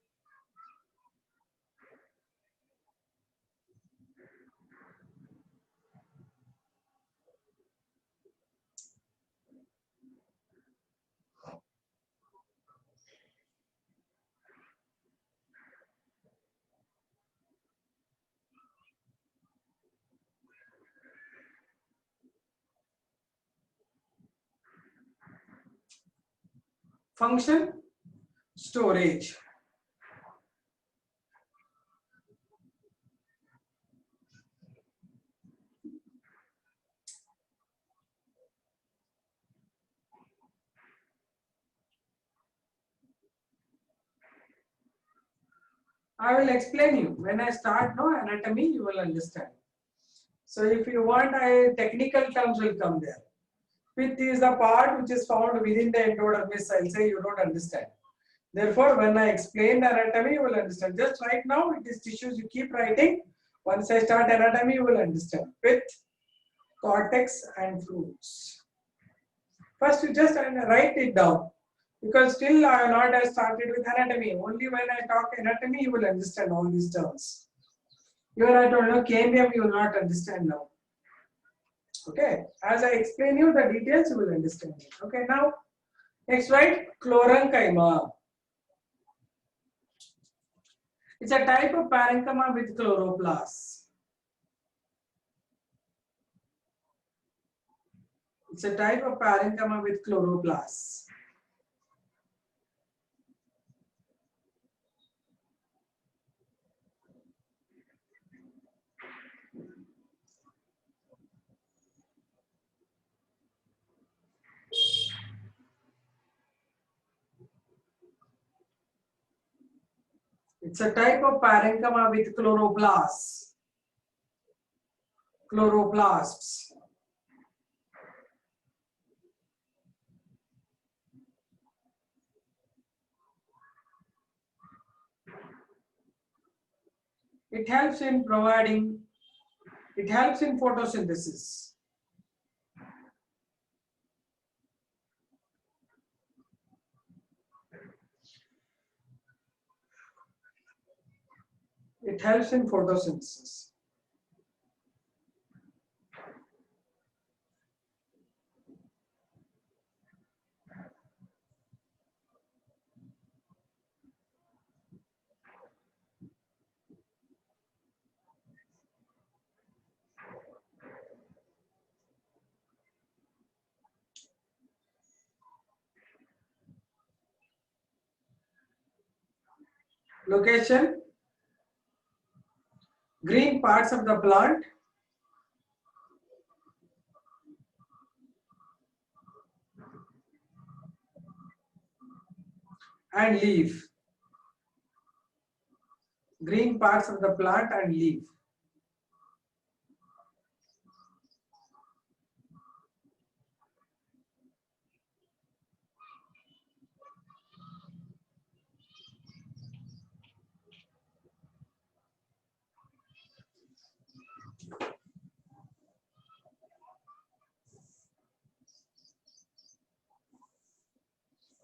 Function, storage. I will explain you. When I start anatomy, you will understand. So if you want, technical terms will come there. Pith is the part which is found within the endodermis. I'll say you don't understand. Therefore, when I explain the anatomy, you will understand. Just right now, it is tissues. You keep writing. Once I start anatomy, you will understand. Pith, cortex, and fruits. First, you just write it down. Because still I have not started with anatomy. Only when I talk anatomy, you will understand all these terms. Here I don't know, cambium you will not understand now. Okay, as I explain you the details, you will understand it. Okay, now next write chlorenchyma. It's a type of parenchyma with chloroplasts. It's a type of parenchyma with chloroplasts. It's a type of parenchyma with chloroplasts. Chloroplasts. It helps in photosynthesis. It helps in photosynthesis. Location, green parts of the plant and leaf. Green parts of the plant and leaf.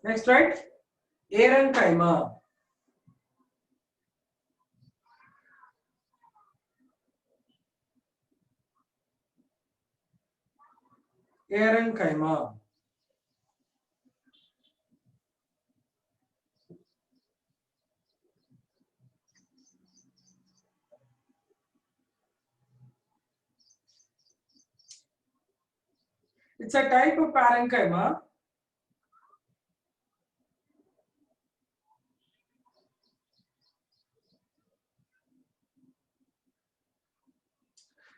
Next, right? Parenchyma. Parenchyma. It's a type of parenchyma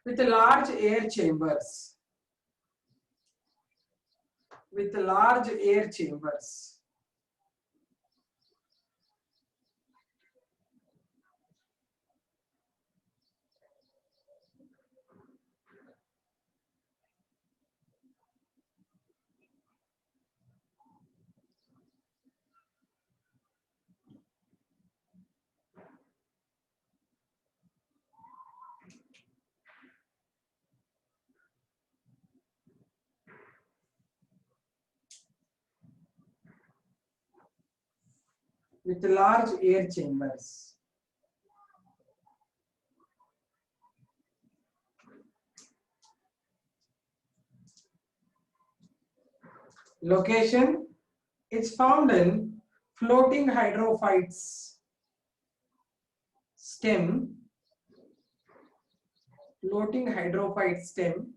with large air chambers. With large air chambers. With large air chambers. Location, it's found in floating hydrophytes stem, floating hydrophyte stem.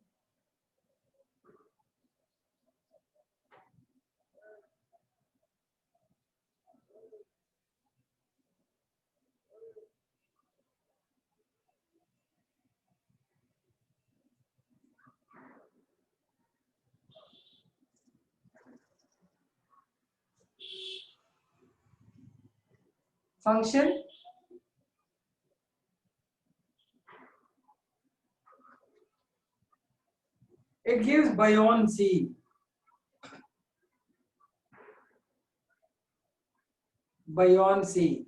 Function, it gives buoyancy. Buoyancy.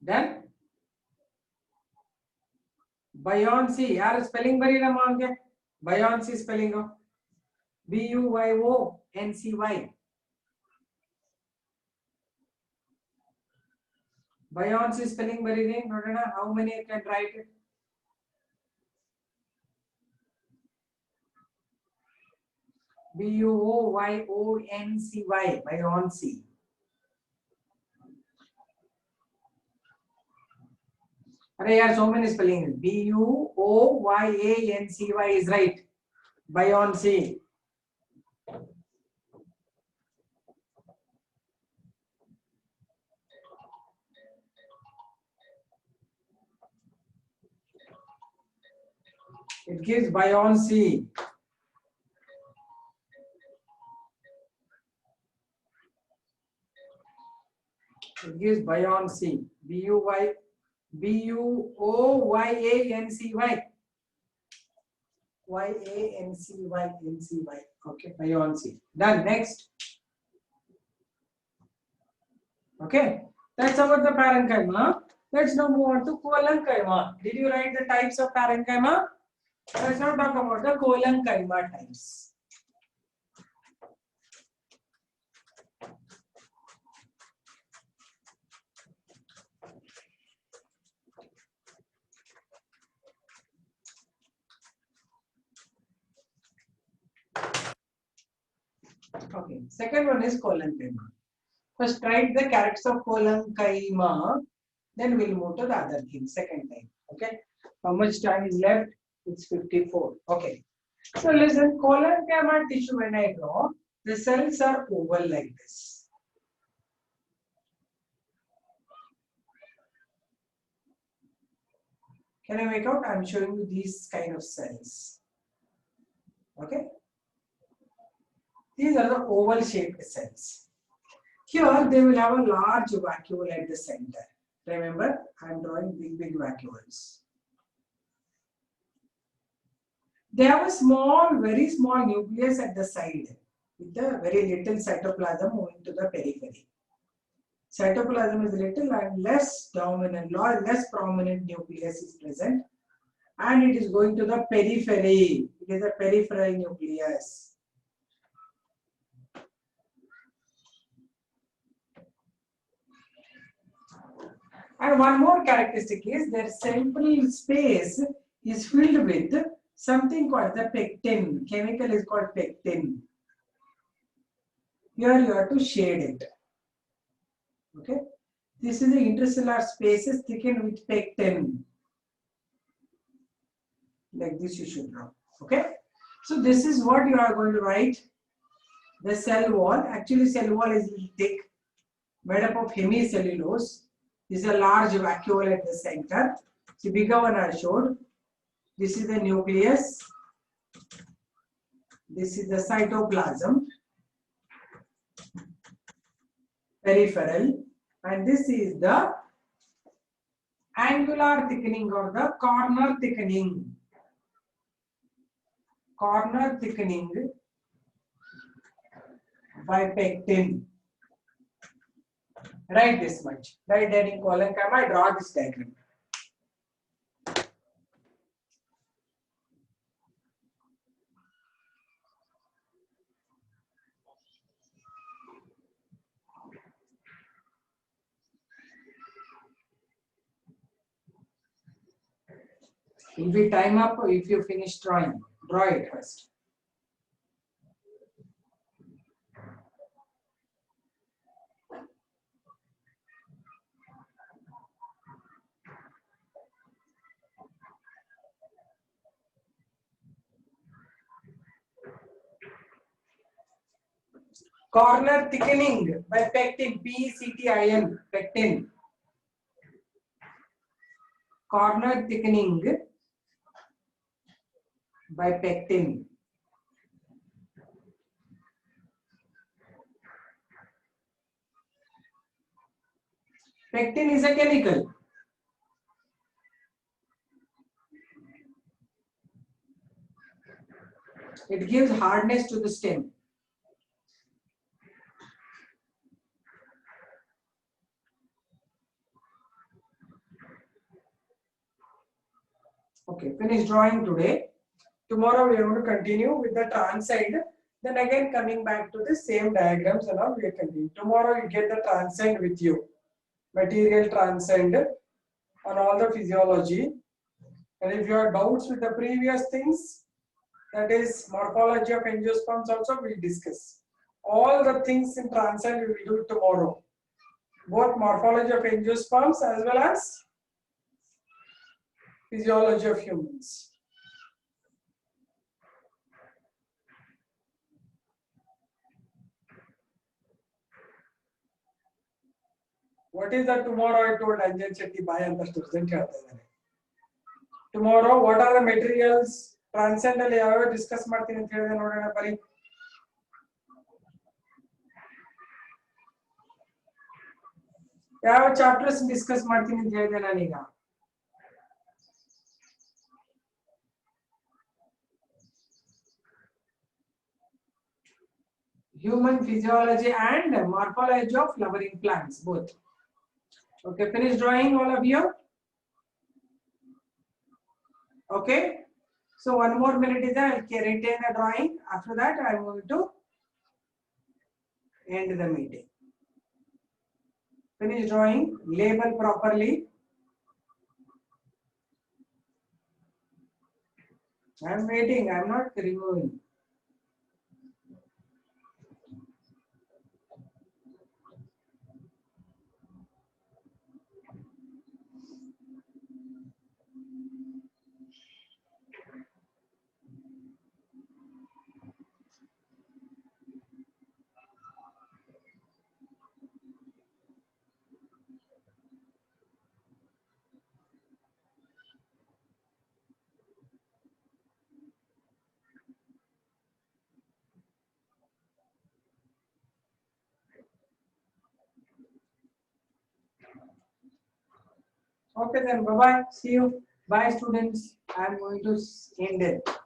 Done. Buoyancy, ಯಾರು spelling ಬರೀರಮ್ಮ ಅವನಿಗೆ buoyancy spelling BUYONCY. buoyancy spelling ಬರೀರಿ ನೋಡೋಣ. How many you can write it? BUOYONCY, buoyancy. अरे यार, so many spelling. BUOYANCY is right. Buoyancy. It gives buoyancy. It gives buoyancy. BUOYANCY. YANCY. Okay, buoyancy. Done. Next. Okay, that's about the parenchyma. Let's now move on to collenchyma. Did you write the types of parenchyma? Let's now talk about the collenchyma types. Okay, second one is collenchyma. First, write the characters of collenchyma, then we'll move to the other thing. Second time. Okay, how much time is left? It's 54. Okay, so listen, collenchyma tissue, when I draw, the cells are oval like this. Can I make out? I'm showing you these kind of cells. Okay, these are the oval shaped cells. Here they will have a large vacuole at the center. Remember, I'm drawing big vacuoles. They have a small, very small nucleus at the side with a very little cytoplasm moving to the periphery. Cytoplasm is little and less dominant, less prominent nucleus is present, and it is going to the periphery. It is a peripheral nucleus. And one more characteristic is their central space is filled with something called the pectin. Chemical is called pectin. Here you have to shade it. Okay. This is the intercellular spaces thickened with pectin. Like this you should draw. Okay. So this is what you are going to write. The cell wall. Actually cell wall is thick, made up of hemicellulose. This is a large vacuole at the center. The bigger one I showed. This is the nucleus. This is the cytoplasm. Peripheral. And this is the angular thickening or the corner thickening. Corner thickening by pectin. Write this much. Write that in column comma. I draw this diagram. If we time up, if you finish drawing, draw it first. Corner thickening by pectin, P-E-C-T-I-N, pectin. Corner thickening by pectin. Pectin is a chemical. It gives hardness to the stem. Okay, finish drawing today. Tomorrow we are going to continue with the transient. Then again coming back to the same diagrams and all we are continuing. Tomorrow you get the transient with you. Material transient on all the physiology. And if you have doubts with the previous things, that is morphology of angiosperms also we will discuss. All the things in transient we will do tomorrow. Both morphology of angiosperms as well as physiology of humans. What is that tomorrow I told Anjan Shetty buy and the student. Tomorrow, what are the materials? Transcendental ಯಾವ discuss ಮಾಡ್ತೀನಿ ಅಂತ ಹೇಳಿದೆ ನೋಡೋಣ ಬರಿ. ಯಾವ chapters discuss ಮಾಡ್ತೀನಿ ಅಂತ ಹೇಳಿದೆ ನಾನೀಗ. Human physiology and morphology of flowering plants, both. Okay, finish drawing all of you. Okay, so one more minute is there. I'll retain the drawing. After that, I'm going to end the meeting. Finish drawing, label properly. I'm waiting, I'm not removing. Okay then, bye bye. See you. Bye students. I am going to end it.